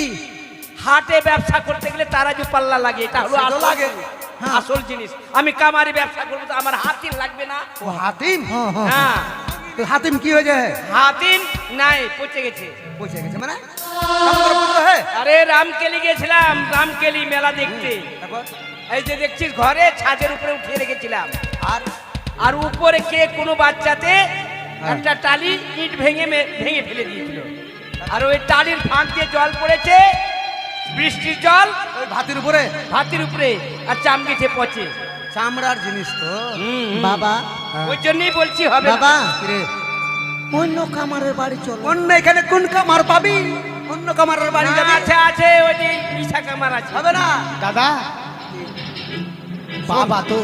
হাটে ব্যবসা করতে গেলে তারা যে পাল্লা লাগে, এটা হলো সেটা আসল লাগে। হ্যাঁ, আসল জিনিস। আমি কামারি ব্যবসা করবো তো আমার হাতিম লাগবে না? ও হাতিম? হ্যাঁ, তো হাতিম কি হয়েছে? হাতিম নাই, পচে গেছে। পৌঁছে গেছে মানে? কেমন করে বুঝলো? হ্যাঁ, আরে রামকেলি গেছিলাম, রামকেলি মেলা দেখতে। তারপর? এই যে দেখছিস ঘরে ছাদের উপরে উঠিয়ে রেখেছিলাম, আর আর উপরে কে কোনো বাচ্চাতে একটা টালি ইট ভেঙে ভেঙে ফেলে দিয়েছিল, আর ওই টালির ফাঁক দিয়ে জল পড়েছে, বৃষ্টির জল ওই ভাতের উপরে ভাতের উপরে আর চামড়িতে পচে। চামড়ার জিনিস তো। বাবা ওই জন্যই বলছি হবে না। বাবা কিরে, অন্য কামারের বাড়ি চলো। অন্য এখানে কোন কামার পাবি? অন্য কামারের বাড়ি না, যাবি? আছে আছে ওই যে মিশা কামার আছে। হবে না। দাদা বাবা তো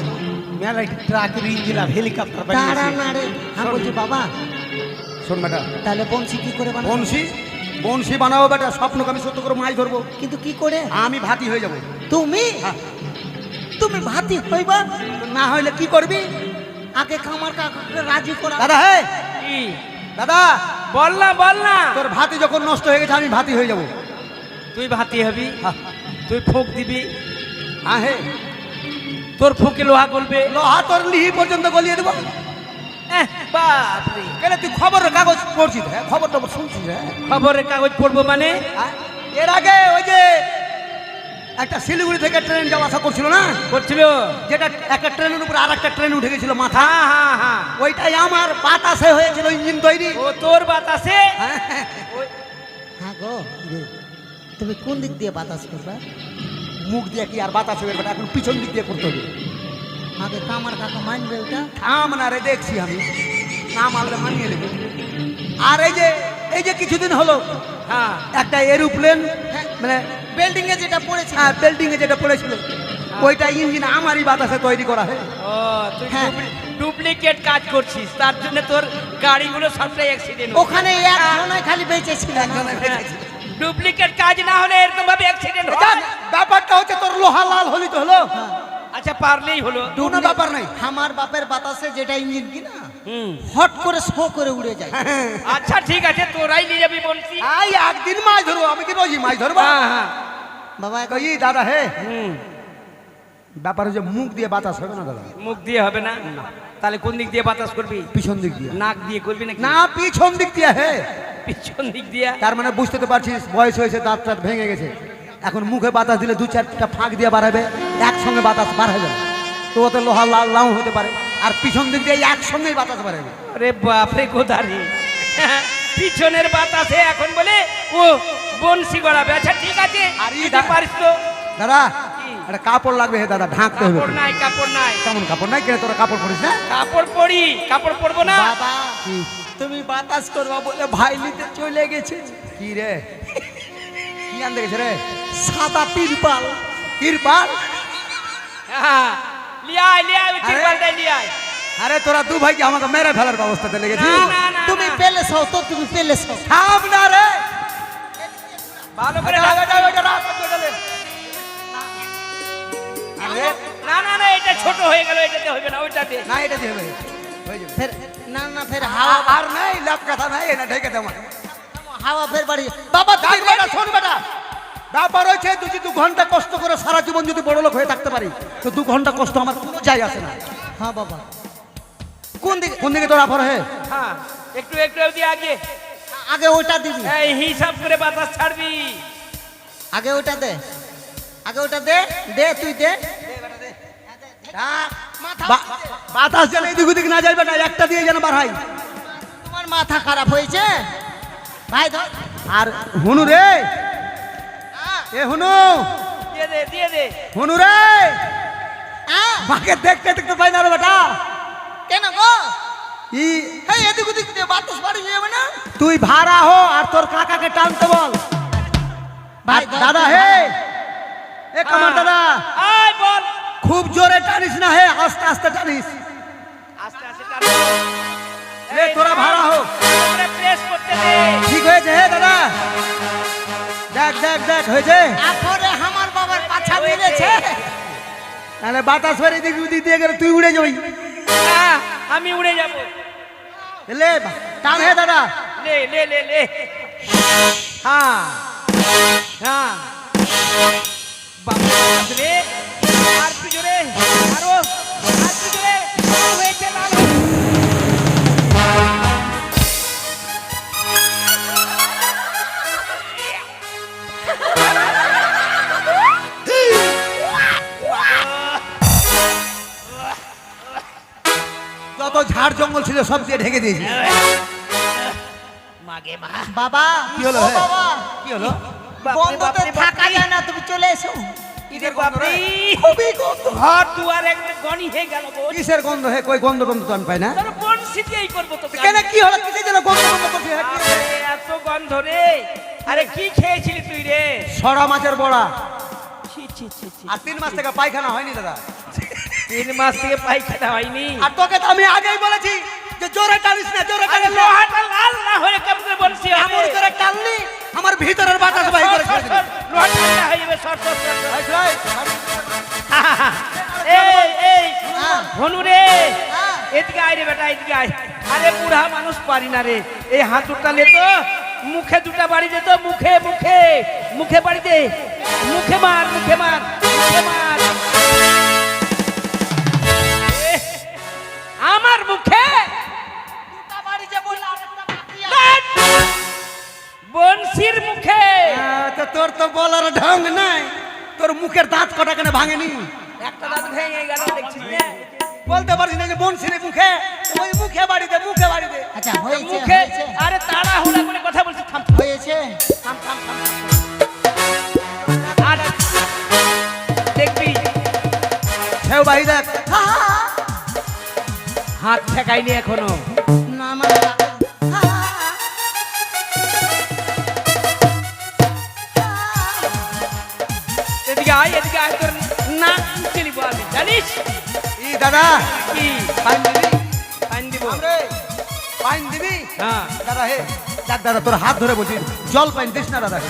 মেলা ট্রাকের ইঞ্জিন আর হেলিকপ্টার দাঁড়া বানিয়েছে। না রে, হ্যাঁ বলছি বাবা শোন বেটা, তাহলে বংশী কি করে বানাবো? বংশী বংশী বানাবো বেটা, স্বপ্নকে আমি সত্য করে মাছ ধরবো। কিন্তু কি করে? আমি ভাতি হয়ে যাবো। তুমি হ্যাঁ। তুমি ভাতি হইবা? না হইলে কি করবি? আগে কামার কাকাকে রাজি করা। দাদা হে, কি দাদা বল না বল না। তোর ভাতি যখন নষ্ট হয়ে গেছে আমি ভাতি হয়ে যাবো। তুই ভাতি হবি, হ্যাঁ। তুই ফোঁক দিবি, হ্যাঁ হে, তোর ফোঁকে লোহা গলবে। লোহা তোর লিহি পর্যন্ত গলিয়ে দেবো। বাপরে, কেন তুই খবরের কাগজ পড়ছিস? হ্যাঁ, খবর টবর শুনছিস? হ্যাঁ। খবরের কাগজ পড়বো মানে? হ্যাঁ? এর আগে ওই যে একটা শিলিগুড়ি থেকে ট্রেন যাওয়া আসা করছিল না, করছিল। যেটা একটা ট্রেনের উপরে আর একটা ট্রেন উঠে গেছিল মাথা, হ্যাঁ হ্যাঁ হ্যাঁ, ওইটাই আমার বাতাসে হয়েছিল ইঞ্জিন তৈরি। ও তোর বাতাসে। হ্যাঁ, হ্যাঁ গো রে, তুমি কোন দিক দিয়ে বাতাস করবা? মুখ দিয়ে কি আর বাতাস হবে? এখন পিছন দিক দিয়ে করতে হবে। আগে কামার কাকা মানবে ওটা? থাম না রে, দেখছি আমি, না মানলে মানিয়ে নেবে। আর এই যে কিছুদিন হলো হ্যাঁ একটা এরোপ্লেন, মানে বিল্ডিং এ যেটা পড়েছে, হ্যাঁ বিল্ডিং এ যেটা পড়েছিল, ওইটা ইঞ্জিন আমারই বাতাসে তৈরি করা হয়। ও তুই হ্যাঁ। ডুপ্লিকেট কাজ করছিস, তার জন্য তোর গাড়িগুলো সবটাই অ্যাক্সিডেন্ট। ওখানে একজনই খালি বেঁচে ছিল। ডুপ্লিকেট কাজ না হলে এরকম ভাবে অ্যাক্সিডেন্ট হয়। দেখ, ব্যাপারটা হচ্ছে তোর লোহা লাল হলি তো হলো, আচ্ছা পারলেই হলো। কোনো ব্যাপার নাই। আমার বাপের বাতাসে যেটা ইঞ্জিন কিনা হুম, হট করে শো করে উড়ে যায়। আচ্ছা ঠিক আছে, তোরাই নিয়ে যাবি বলছি। এই একদিন মাছ ধরবো, আমি কি রোজই মাছ ধরবো? হ্যাঁ হ্যাঁ, বাবা এই দাদা হে, হুম, ব্যাপার হচ্ছে মুখ দিয়ে বাতাস হবে না দাদা, মুখ দিয়ে হবে না। তাহলে কোন দিক দিয়ে বাতাস করবি? পিছন দিক দিয়ে। নাক দিয়ে করবি নাকি? না, পিছন দিক দিয়ে হে। পিছন দিক দিয়ে। তার মানে বুঝতে তো পারছিস, বয়স হয়েছে, দাঁত টাত ভেঙে গেছে, এখন মুখে বাতাস দিলে দু চারটা ফাঁক দিয়ে বাড়াবে, একসঙ্গে বাতাস বার হয়ে যাবে, তো ওতে লোহা লাল লাউ হতে পারে। আর পিছন দিক দিয়ে একসঙ্গেই বাতাস বাড়াবে। আরে বাপরে কোদারি, পিছনের বাতাসে এখন বলে ও বনশি গড়াবে। আচ্ছা ঠিক আছে, আর ই যদি পারিস তো। দাদা কি? একটা কাপড় লাগবে হে দাদা, ঢাকতে হবে। কাপড় নাই, কাপড় নাই। কেমন কাপড় নাই? কেন তোরা কাপড় পরিস না? কাপড় পরি, কাপড় পরবো না। বাবা তুমি বাতাস করবা বলে ভাই নিতে চলে গেছে। কি রে, কি আনতে গেছে রে? সাদা তিরপাল। তিরপাল? হ্যাঁ, লিয়াই লিয়াই, ওই তিরপালটাই লিয়াই। আরে তোরা দু ভাই কি আমাকে মেরে ফেলার ব্যবস্থাতে না লেগেছিস? না না, তুমি না। পেলে সও তো, তুমি পেলে সও। থাম না রে। ভালো করে আরে, ঢাকা। আরে, আরে, আরে, আরে, না না না, এটা ছোট হয়ে গেল, এটাতে হবে না, ওইটাতে। না এটা দিয়ে হবে, হয়ে যাবে। ফের না না, ফের হাওয়া আর নাই, লাভ কথা নাই, এটা ঢেকে দে আমার। হাওয়া ফের বাড়ি। বাবা দেখ তুমি বেটা, শোন বেটা, ব্যাপার হয়েছে যদি 2 ঘন্টা কষ্ট করে সারা জীবন যদি বড় লোক হয়ে থাকতে পারি, তো 2 ঘন্টা কষ্ট আমার কোনো যায় আসে না। হ্যাঁ বাবা, কোন দিকে তোরা পরে হে? হ্যাঁ, একটু একটু দিয়ে আগে। আগে ওটা দিবি, এই হিসাব করে বাতাস ছাড়বি। আগে ওটা দে, আগে ওটা দে, দে তুই দে। বাতাস যেন এদিক ওদিক না যায় বেটা, একটা দিয়ে যেন বার হয়। তোমার মাথা খারাপ হয়েছে ভাই, ধর। আর হুনু রে, এ হুনু, দিয়ে দে দিয়ে দে। হুনু রে, আহ, মাকে দেখতে দেখতে পাই না রে বেটা। কেন গো? ই এই এদিক ওদিক দিয়ে বাতাস বাড়ি যাবে না? তুই ভাড়া হো আর তোর কাকাকে টানতে বল। ভাই, আর দাদা হে, এ কামার দাদা, আয় বল। খুব জোরে টানিস না হে, আস্তে আস্তে টানিস। আস্তে আস্তে টানো। এ তোরা ভাড়া হো। তোরে প্রেস করতে দে। ঠিক হয়েছে হে দাদা, দেখ দেখ দেখ হয়েছে। তারপরে আমার বাবার পাছা মেরেছে। তাহলে বাতাস বের এদিক ওদিক দিয়ে গেলে তুই উড়ে যাবি। হ্যাঁ, আমি উড়ে যাব। লে টান হে দাদা। লে লে লে লে। হ্যাঁ হ্যাঁ, বাতাস রে। আর পিছনে আরো, আর পিছনে হয়েছে লাল। যত ঝাড় জঙ্গল ছিল সব দিয়ে ঢেকে দিয়েছি। মাগে মা। বাবা কি হলো ও হে? বাবা, কি হলো? বাপরে, বন্ধতে বাপরে, থাকা বাপরে। যায় না, তুমি চলে এসো। ইরে বাপরে, খুবই গন্ধ। ঘর দুয়ার একদম গনি হয়ে গেল গো। কিসের গন্ধ হে? কই গন্ধ গন্ধ তো আমি পাই না। তোর বনশি দিয়েই করবো তো কেন কি হলো? কিসের জন্য গন্ধ গন্ধ করছিস? হ্যাঁ, কি হলো? বাপরে, এত গন্ধ রে। আরে কি খেয়েছিলি তুই রে? সরা মাছের বড়া। ছি ছি ছি ছি। আর 3 মাস থেকে পায়খানা হয়নি দাদা। 3 মাস থেকে পায়খানা হয়নি। আর তোকে তো আমি আগেই বলেছি যে জোরে টানিস না, জোরে আরে টানিস না। লোহাটা লাল না হয়ে কেমনে বনশি হবে? এমন করে টানলি আমার ভিতরের বাতাস বাহির করে ছেড়ে দিবি। লোহাটা ঠান্ডা হয়ে যাবে, সর সর সর সর। এই শোন, এই হ্যাঁ। ভনু রে, হ্যাঁ। এদিকে আয় রে বেটা, এদিকে আয়। আরে বুড়া মানুষ পারি না রে, এই হাতুড়টা লে তো, মুখে দুটা বাড়ি দে তো, মুখে মুখে মুখে বাড়ি দে, মুখে মার, মুখে মার, মুখে মার। এহ, আমার মুখে দুটা বাড়ি যে বললা, আরেকটা বাকি আছে। বনশির মুখে। তো তোর তো বলার ঢং নাই। তোর মুখের দাঁত কটা কেন ভাঙেনি? একটা দাঁত ভেঙে গেল দেখছিস না? বলতে পারছিস না যে বনশিরে মুখে? ওই মুখে বাড়ি দে, মুখে বাড়ি দে। আচ্ছা হয়েছে, মুখে, হয়েছে, আরে তাড়াহুড়া করে কথা বলছিস, থাম হয়েছে। থাম থাম থাম। আর দেখবি সেও বাড়ি দেখ। হাত ঠেকাইনি এখনো। না মানে এদিকে আয়, এদিকে আয়, তোর নাক চলিব আমি, জানিস ই দাদা, কি? পাইন দিবি? ফাইন দিব। আমরে, পাইন দিবি? হ্যাঁ। দাদা হে, দেখ দাদা তোর হাত ধরে বলছি, জল পাইন দিস না দাদা হে।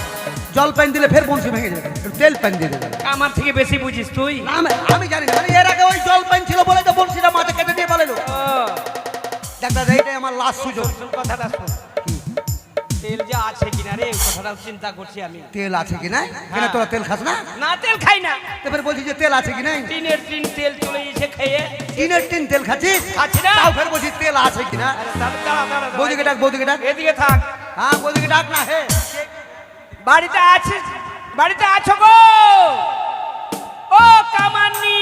জল পাইন দিলে ফের বনশি ভেঙে যাবে। একটু তেল পাইন দিয়ে দে দাদা। আমার থেকে বেশি বুঝিস তুই। না, আমি জানি না, মানে এর আগে ওই জল পাইন ছিল বলে তো বনশিটা মাঠে কেটে দিয়ে পালালো। ও, দেখ দাদা, এইটাই আমার লাস্ট সুযোগ। শোন কথাটা শোন। তেল যে আছে কিনা রে, ওই কথাটাও চিন্তা করছি আমি। তেল আছে কি না? কেন তোরা তেল খাস না? না, তেল খাই না। এবার বলছি যে তেল আছে কি নাই? টিনের টিন তেল চলে এসে খেয়ে। টিনের টিন তেল খাচ্ছিস? খাচ্ছি না। তাও ফের বলছি তেল আছে কি না? আরে দাঁড়া, দাঁড়া, দাঁড়া, দাঁড়া। বৌদিকে ডাক, বৌদিকে ডাক। এদিকে থাক। হ্যাঁ, বৌদিকে ডাক না হে। বাড়িতে আছিস? বাড়িতে আছো গো? ও কামান্নি,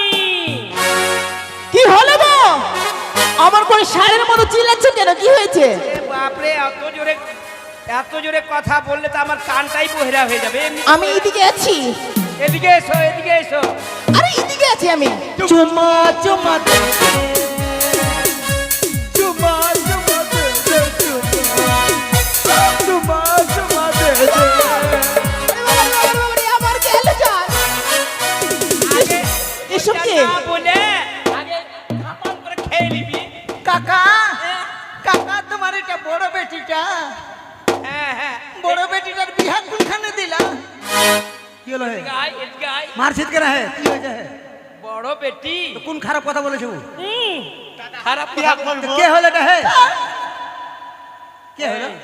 কি হলো গো? আমার কোন সারের মতো চিল্লাচ্ছ কেন? কি হয়েছে? এ বাপরে, এত জোরে কথা বললে তো আমার কানটাই বহেরা হয়ে যাবে। এমনি আমি এদিকে আছি। এদিকে এসো, এদিকে এসো। আরে এদিকে আছি আমি। চুমা চুমা দে দে। চুমা চুমা দে দে, চুমা। চুমা চুমা দে দে। আরে বাবা, আমার গেল যায়। আগে এসব ওইটা কি? না বলে আগে খাপান করে খেয়ে নিবি। কাকা, কাকা তোমার এটা বড় বেটিটা, হ্যাঁ হ্যাঁ, বড় বেটিটার বিহার কোনখানে দিলা? কি হলো হে? এদিকে আয়, এদিকে আয়। মারছিস কেন হে? কি হয়েছে হে? বড় বেটি। তো কোন খারাপ কথা বলেছে ও? খারাপ কথা বলবো। তো কে হলো এটা হে? কে হলো? এই,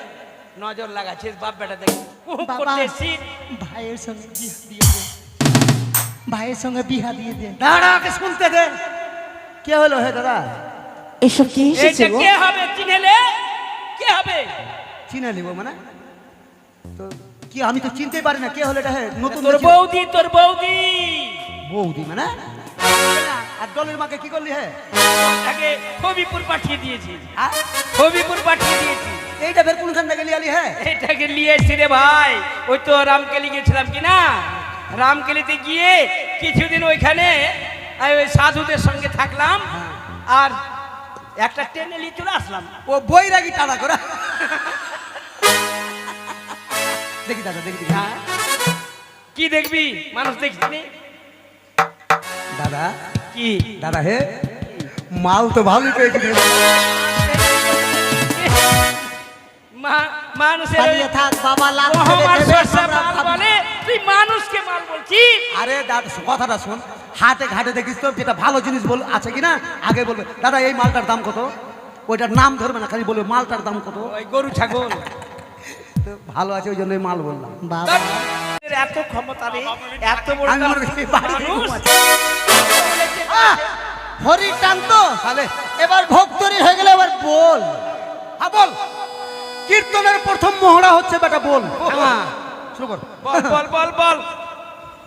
নজর লাগাচ্ছিস বাপ বেটা দেখ বাবা। করতেছি। ভাইয়ের সঙ্গে বিয়া দিয়ে দে, ভাইয়ের সঙ্গে বিয়া দিয়ে দে। দাঁড়া, ওকে শুনতে দে। কে হলো হে দাদা? এসব কি এসেছে এইটা গো? কে হবে চিনেলে? কে হবে? চিনে নিব মানে? তো কি আমি তো চিনতেই পারি না। কে হলো এটা হে? নতুন তোর দেখছি। বৌদি, তোর বৌদি। বৌদি মানে? আর দলের মাকে কি করলি হে? তাকে হবিপুর পাঠিয়ে দিয়েছি, আ? হবিপুর পাঠিয়ে দিয়েছি। এইটা ফের কোনখান থেকে লিয়ালি হে? এটাকে নিয়ে এসছি রে ভাই। ওই তো রামকেলি গেছিলাম কি না, রামকেলিতে গিয়ে কিছুদিন ওইখানে ওই সাধুদের সঙ্গে থাকলাম, আর একটা ট্রেনে নিয়ে চলে আসলাম। ও বৈরাগী টানা করা। দেখি দাদা, দেখি দেখি। হ্যাঁ, কি দেখবি? মানুষ দেখিনি দাদা, কি? দাদা হে, মাল তো ভালোই পেয়েছি রে। মানুষের ওই পালিয়ে থাক বাবা, লাভ মহামার ছেড়ে দেবে, সর্ষে আমরা মাল ভাবি। বলে, তুই মানুষকে মাল বলছিস? আরে দাদা, কথাটা শোন। হাটে ঘাটে দেখিস তো যেটা ভালো জিনিস বল আছে কিনা আগে বলবে, দাদা এই মালটার দাম কত? ওইটার নাম ধরবে না, খালি বলবে মালটার দাম কত। ওই গরু ছাগল। তো ভালো আছে ওই জন্যই মাল বললাম। বাবা, তোর এত ক্ষমতা রে, এত বড় আমি মনে করি বাড়িতে মানুষ। ঘুম আছে। আহ, হরির টান তো তাহলে এবার ভক্তরি হয়ে গেলে এবার বল। হ্যাঁ বল। কীর্তনের প্রথম মহড়া হচ্ছে বেটা, বল। হ্যাঁ। শুরু কর। বল বল বল বল।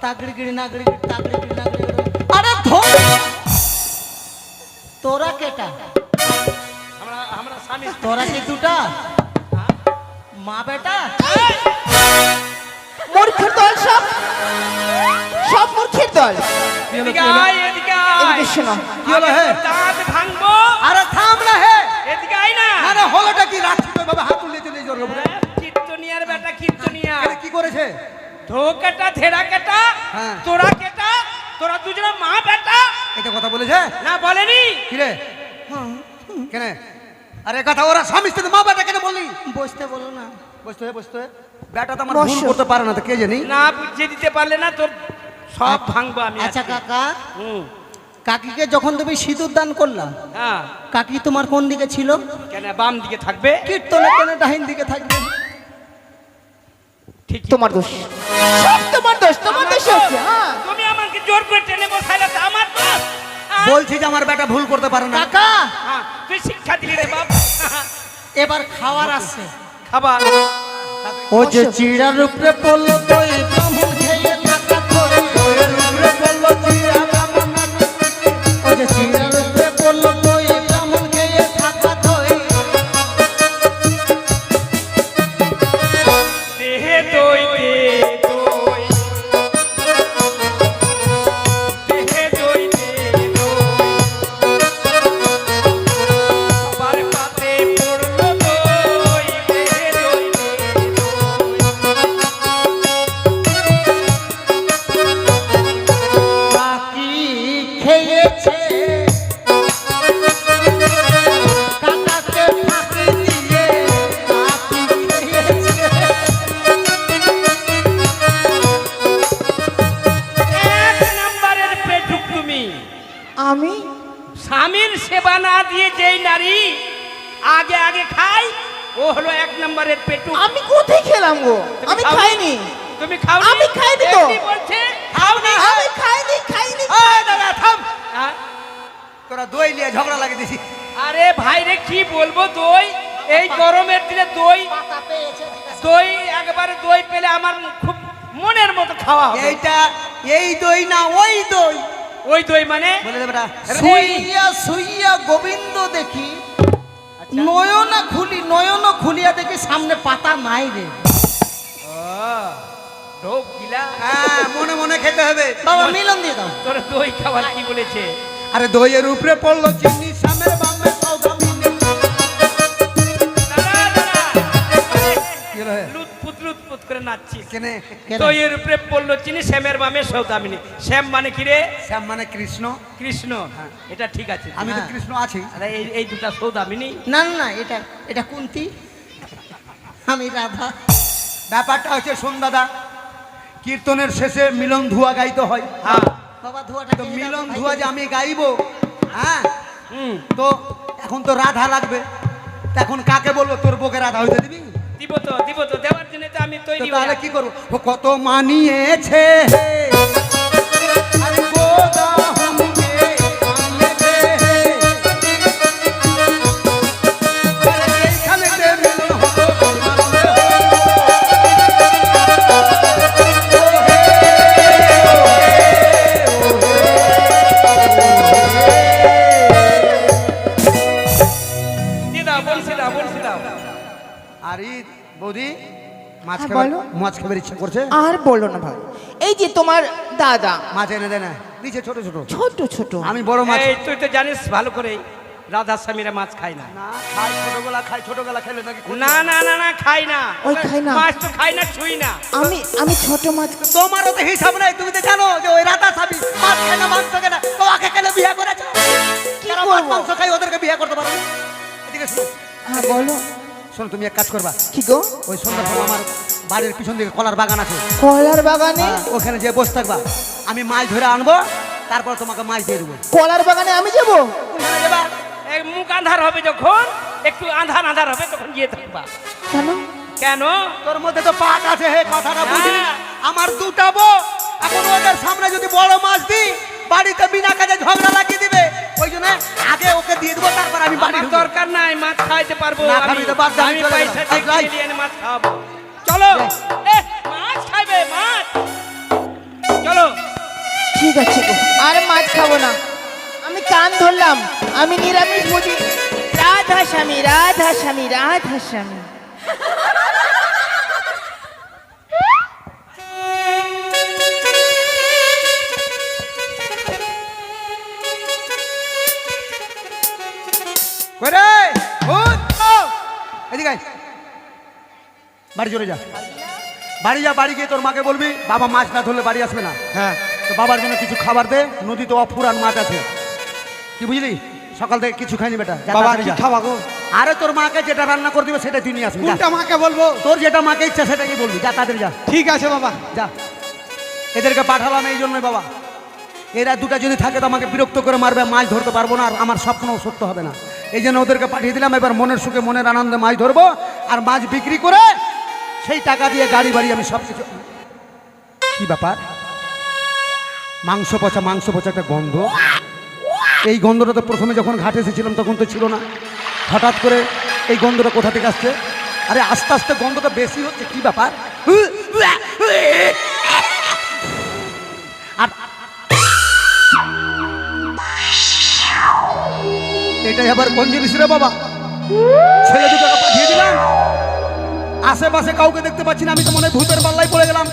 তাগড়ি গিড়ি নাগড়ি গিড়ি, তাগড়ি গিড়ি নাগড়ি গিড়ি। আরে ধর, তোরা কেটা? আমরা স্বামী। তোরা কি দুটা মা বেটা? মূর্খের সব মূর্খের দল। এদিকে আয়, এদিকে আয়। এদিকে শোনো। কি হলো হে? দাঁত ভাঙবো। আরে থাম না হে। এদিকে আয় না। আরে হলোটা কি রাখছি তো বাবা, হাত তুলে চলে জোর উপরে। কীর্তনিয়ার বেটা কীর্তনিয়া। এটা কি করেছে? ধোকাটা ধেরা কেটা, হ্যাঁ। তোরা কেটা, তোরা দুজনে মা বেটা। এটা কথা বলেছে? না বলেনি। কি রে? কেন? আরে কথা ওরা স্বামী স্ত্রী মা বেটা কেন বললি? বসতে বলো না। বসতে হয়, বসতে হয়। বেটা তো আমার ভুল করতে পারে না, তো কে জানি। না বুঝিয়ে দিতে পারলে না তোর সব ভাঙবো আমি। আচ্ছা আজকে। কাকা, হুম, কাকিকে যখন তুমি সিঁদুর দান করলা, হ্যাঁ। কাকি তোমার কোন দিকে ছিল? কেন বাম দিকে থাকবে? কীর্তনে কেন ডাহিন দিকে থাকবে? ঠিক তোমার দোষ, সব তোমার দোষ, তোমার দোষ হচ্ছে। হ্যাঁ, তুমি আমাকে জোর করে টেনে বসাইলে তো আমার দোষ। বলছি যে আমার বেটা ভুল করতে পারে না। কাকা, হ্যাঁ, তুই শিক্ষা দিলি রে বাপ। এবার খাওয়ার আসছে। খাবার ও যে চিড়ার উপরে পড়লো দই, ব্রাহ্মণ খেয়ে থাকা দই। দইয়ের উপরে পড়লো চিড়া, ব্রাহ্মণ ও যে চিড়ার উপরে পড়লো দই, ব্রাহ্মণ খেয়ে থাকা দই। দেহে দই দে দই, দেহে দই দে দই, সবার পাতে পড়লো দই, দেহে দই দে কাকি খেয়েছে, কাকাকে ফাঁকি দিয়ে কাকি খেয়েছে। এক নাম্বারের পেটুক তুমি। আমি স্বামীর সেবা না দিয়ে যেই নারী আগে আগে খায়, ও হলো এক নাম্বারের পেটুক। আমি কোথায় খেলাম গো? তুমি আমি খাওনি? খাইনি, তুমি খাও? আমি খাইনি তো। বলছে খাওনি। আমি খাইনি, খাইনি। এই দাদা থাম, হ্যাঁ? তোরা দই নিয়ে ঝগড়া লাগিয়ে দিছি। আরে ভাই রে কি বলবো, দই এই গরমের দিনে দই, পাতা পেয়েছে, ঠিক আছে। দই একবারে দই পেলে আমার খুব মনের মতো খাওয়া হবে। এইটা এই দই না ওই দই ওই দই মানে বলে দেবে না। শুইয়া শুইয়া গোবিন্দ দেখি, নয়ন খুলিয়া দেখি সামনে পাতা নাই রে। ঢোক গিলা। হ্যাঁ, মনে মনে খেতে হবে। বাবা মিলন দিয়ে দাও। তোর দই খাবার কি বলেছে? আরে দইয়ের উপরে পড়লো চিনি, সামের বামে সওদা মিনি। দাঁড়া, দাঁড়া। কি হলো হে? লুৎপুত করে নাচছিস। কেনে? দইয়ের উপরে পড়লো চিনি, শ্যামের বামে সৌদামিনী। শ্যাম মানে কি রে? শ্যাম মানে কৃষ্ণ। কৃষ্ণ। এটা ঠিক আছে। আমি তো হ্যাঁ। কৃষ্ণ আছি। আরে এই দুটা সৌদামিনী। না না না, এটা কুন্তি, আমি রাধা। ব্যাপারটা হচ্ছে শোন দাদা, কীর্তনের শেষে মিলন ধুয়া গাইতে হয়। হ্যাঁ। বাবা ধোয়াটা তো খেয়ে দাও, মিলন ভাই। ধুয়া যে আমি গাইবো, হ্যাঁ, হুম। তো এখন তো রাধা লাগবে। তো এখন কাকে বলবো তোর বউকে রাধা হইতে দিবি? দিব তো দেওয়ার জন্য তো আমি তো তৈরি। তাহলে কি করবো? ও কত মানিয়েছে, আরে গোদা হুমকে মানিয়েছে। আরে এইখানেতে মিলন হলো, মানলে বলছি দাও। আরে বৌদি, মাছ হ্যাঁ, খাবার বলো। মাছ খাবার ইচ্ছা করছে? আর বলো না ভাই, এই যে তোমার দাদা মাছ এনে দে না, দিছে ছোট ছোট। ছোট ছোট। আমি বড় মাছ এই তুই তো জানিস ভালো করে রাধা স্বামীরা মাছ খায় না। না খাই, ছোটবেলা খাই, ছোটবেলা খেলে নাকি ক্ষতি না হয়? না না না খাই না। ওই খায় না? মাছ তো খাই না, ছুই না। আমি ছোট মাছ। তোমারও তো হিসাব নাই, তুমি তো জানো যে ওই রাধা স্বামী মাছ খায় না, মাংস খায় না, তো ওকে কেন বিয়ে করেছো? কি যারা মাছ করবো? মাংস খাই ওদেরকে বিয়ে করতে পারো না। এদিকে শোনো, হ্যাঁ বলো। শোনো, তুমি এক কাজ করবা, কি গো? ওই সন্ধ্যার সময় আমার বাড়ির পিছন দিকে কলার বাগান আছে, কলার বাগানে? ওখানে যে বসে থাকবা, আমি মাছ ধরে আনবো, তারপর তোমাকে মাছ দিয়ে দেবো। কলার বাগানে আমি যাব? ওখানে যাবা, এই মুখ আন্ধার হবে যখন, একটু আন্ধার হবে তখন গিয়ে থাকবা। কেন? কেন? তোর মধ্যে তো পাক আছে, হে কথাটা বুঝি। হ্যাঁ। আমার দুটা বউ, এখন ওদের সামনে যদি বড় মাছ দিই, বাড়িতে বিনা কাজে ঝগড়া লাগিয়ে দিবে। ওই জন্য আগে ওকে দিয়ে দেবো, তারপর আমি বাড়ি আমার ঢুকবো। দরকার নাই, মাছ খাইতে পারবো। না খাবি তো বাদ দে, আমি আমি চলে পয়সা গেলাম। দিয়ে কিনে নিয়ে এনে মাছ খাওয়াবো। চলো। মাছ খাইবে, মাছ। চলো। ঠিক আছে গো, আর মাছ খাবো না। আমি কান ধরলাম, আমি নিরামিষ বুঝি। রাধা স্বামী, রাধা স্বামী, রাধা স্বামী। করে ভূত ও, এদিকে আয়। বাড়ি চলে যা, বাড়ি যা। বাড়ি গিয়ে তোর মাকে বলবি বাবা মাছ না ধরলে বাড়ি আসবে না। হ্যাঁ তো বাবার জন্য কিছু খাবার দে, নদীতে অফুরান মাছ আছে, কি বুঝলি? সকাল থেকে কিছু খাইনি বেটা, যা বাবা তাড়াতাড়ি কি যা। খাওয়া গো? আরে তোর মাকে যেটা রান্না করে দিবে সেটা তুই নিয়ে আসবি, যা। কোনটা মাকে বলবো? তোর যেটা মাকে ইচ্ছা সেটাই বলবি, যা তাড়াতাড়ি যা, ঠিক আছে বাবা। যা। এদেরকে পাঠালাম এই জন্যই বাবা, এরা দুটা যদি থাকে তো আমাকে বিরক্ত করে মারবে, মাছ ধরতে পারবো না, আর আমার স্বপ্নও সত্য হবে না। এই জন্য ওদেরকে পাঠিয়ে দিলাম। এবার মনের সুখে মনের আনন্দে মাছ ধরবো, আর মাছ বিক্রি করে সেই টাকা দিয়ে গাড়ি বাড়ি আমি সব কিছু। কি ব্যাপার? মাংস পচা একটা গন্ধ। এই গন্ধটা তো প্রথমে যখন ঘাটে এসেছিলাম তখন তো ছিল না, হঠাৎ করে এই গন্ধটা কোথা থেকে আসছে? আরে আস্তে আস্তে গন্ধটা বেশি হচ্ছে, কি ব্যাপার? আর এটাই আবার কোন জিনিস রে বাবা? ছেলে দুটোকে পাঠিয়ে দিলাম, আশেপাশে কাউকে দেখতে পাচ্ছি না, আমি তো মনে হয় ভূতের পাল্লায় পড়ে গেলাম।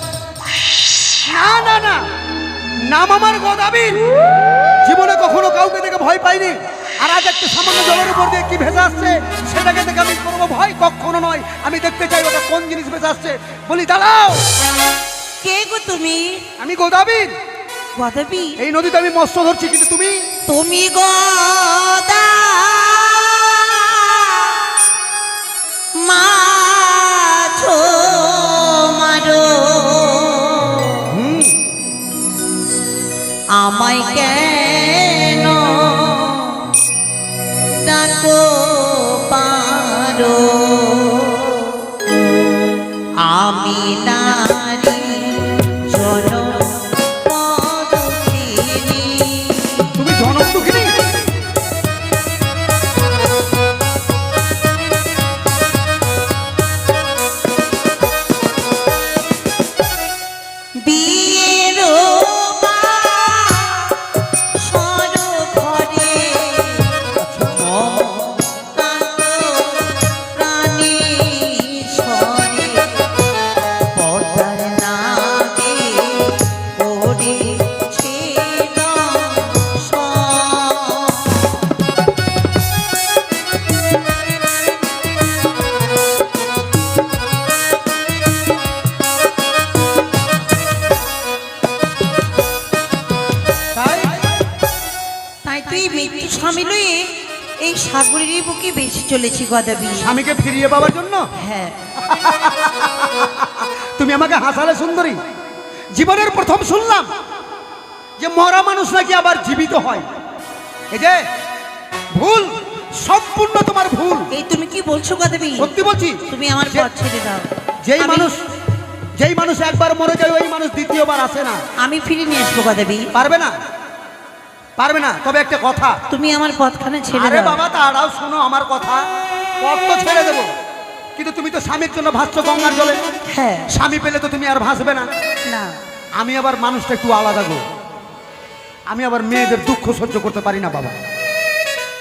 না না না, নাম আমার গোদাবীর, জীবনে কখনো কাউকে দেখে ভয় পাইনি। আর আজ একটা সামান্য জলের উপর দিয়ে কি ভেসে আসছে সেটাকে দেখে আমি করবো ভয়? কখনো নয়। আমি দেখতে চাই ওটা কোন জিনিস ভেসে আসছে। বলি দাঁড়াও, কে গো তুমি? আমি গোদাবীর, গদাবি? এই নদীতে আমি মৎস্য ধরছি, কিন্তু তুমি? তুমি গদা মাছ মারো, আমায় কেন ডাকো পারো? আমি নারী জনপদুখিনী। তুমি জনক দুঃখিনী? বিয়ের সরঘরে প্রাণী সরে পদার নাগে পড়েছে তাই তাই তুই মৃত্যু স্বামী লয়ে এই সাগরেরই বুকে বেশি চলেছি গদাবি। স্বামীকে ফিরিয়ে পাওয়ার জন্য হ্যাঁ, তুমি আমাকে হাসালে সুন্দরী। জীবনের প্রথম শুনলাম যে মরা মানুষ নাকি আবার জীবিত হয়। এই যে ভুল, সম্পূর্ণ তোমার ভুল। এই তুমি কি বলছো গদাবি? সত্যি বলছি। তুমি আমার যে- পথ ছেড়ে দাও। যেই মানুষ একবার মরে যায় ওই মানুষ দ্বিতীয়বার আসে না। আমি ফিরে নিয়ে আসবো গদাবি। পারবে না, পারবে না। তবে একটা কথা, তুমি আমার পথখানে ছেড়ে আরে দাও। বাবা তারাও শোনো আমার কথা, পথ তো ছেড়ে দেবো, কিন্তু তুমি তো স্বামীর জন্য ভাসছো গঙ্গার জলে। হ্যাঁ, স্বামী পেলে তো তুমি আর ভাসবে না। না আমি আবার মানুষটা একটু আলাদা গো, আমি আবার মেয়েদের দুঃখ সহ্য করতে পারি না বাবা।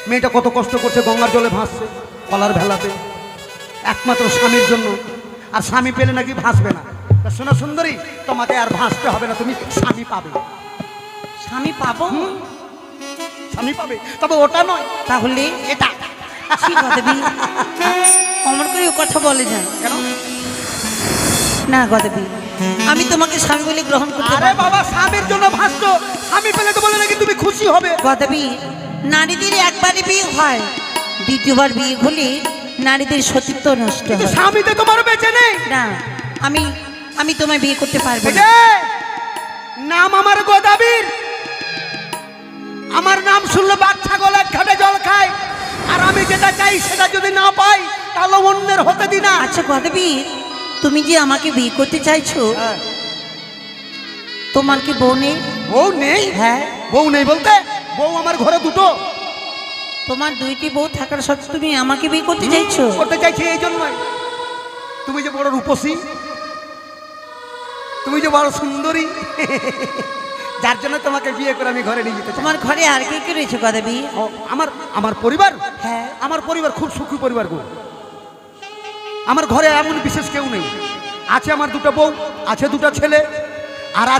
মেয়েটা কত কষ্ট করছে, গঙ্গার জলে ভাসছে কলার ভেলাতে, একমাত্র স্বামীর জন্য। আর স্বামী পেলে নাকি ভাসবে না। তা শোনো সুন্দরী, তোমাকে আর ভাসতে হবে না, তুমি স্বামী পাবে। স্বামী পাবো? স্বামী পাবে, তবে ওটা নয়, তাহলে এটা। ছি গদাবি, অমর করে ও কথা বলে যায় কেন? না গদাবি, আমি তোমাকে স্বামী বলে গ্রহণ করতে আরে পারবো না। বাবা, স্বামীর জন্য ভাসছো, স্বামী পেলে তো বলে নাকি তুমি খুশি হবে। গদাবি, নারীদের একবারই বিয়ে হয়, দ্বিতীয়বার বিয়ে হলে নারীদের সতীত্ব নষ্ট কিন্তু হয়। স্বামীতে তোমার বেঁচে নেই। না, আমি তোমায় বিয়ে করতে পারবো এই না। যে, নাম আমার গোদাবীর, আমার নাম শুনলে বাচ্চা গলা ঘাটে জল খায়। আর আমি যেটা চাই সেটা যদি না পাই তাহলে অন্যের হতে দি না। আচ্ছা গদাবি, তুমি যে আমাকে বিয়ে করতে চাইছো, তোমার কি বউ নেই? বউ নেই? হ্যাঁ, বউ নেই বলতে বউ আমার ঘরে দুটো। তোমার দুইটি বউ থাকার সত্ত্বেও তুমি আমাকে বিয়ে করতে চাইছো? করতে চাইছি এই জন্যই, তুমি যে বড় রূপসী, তুমি যে বড় সুন্দরী, যার জন্য তোমাকে বিয়ে করে আমি ঘরে নিয়ে যেতে চাই। তোমার ঘরে আর কে কে রয়েছে গদাবি? ও, আমার পরিবার, হ্যাঁ, আমার পরিবার খুব সুখী পরিবার গো। আমার ঘরে এমন বিশেষ কেউ নেই। আছে আমার দুটো বউ, আছে দুটো ছেলে,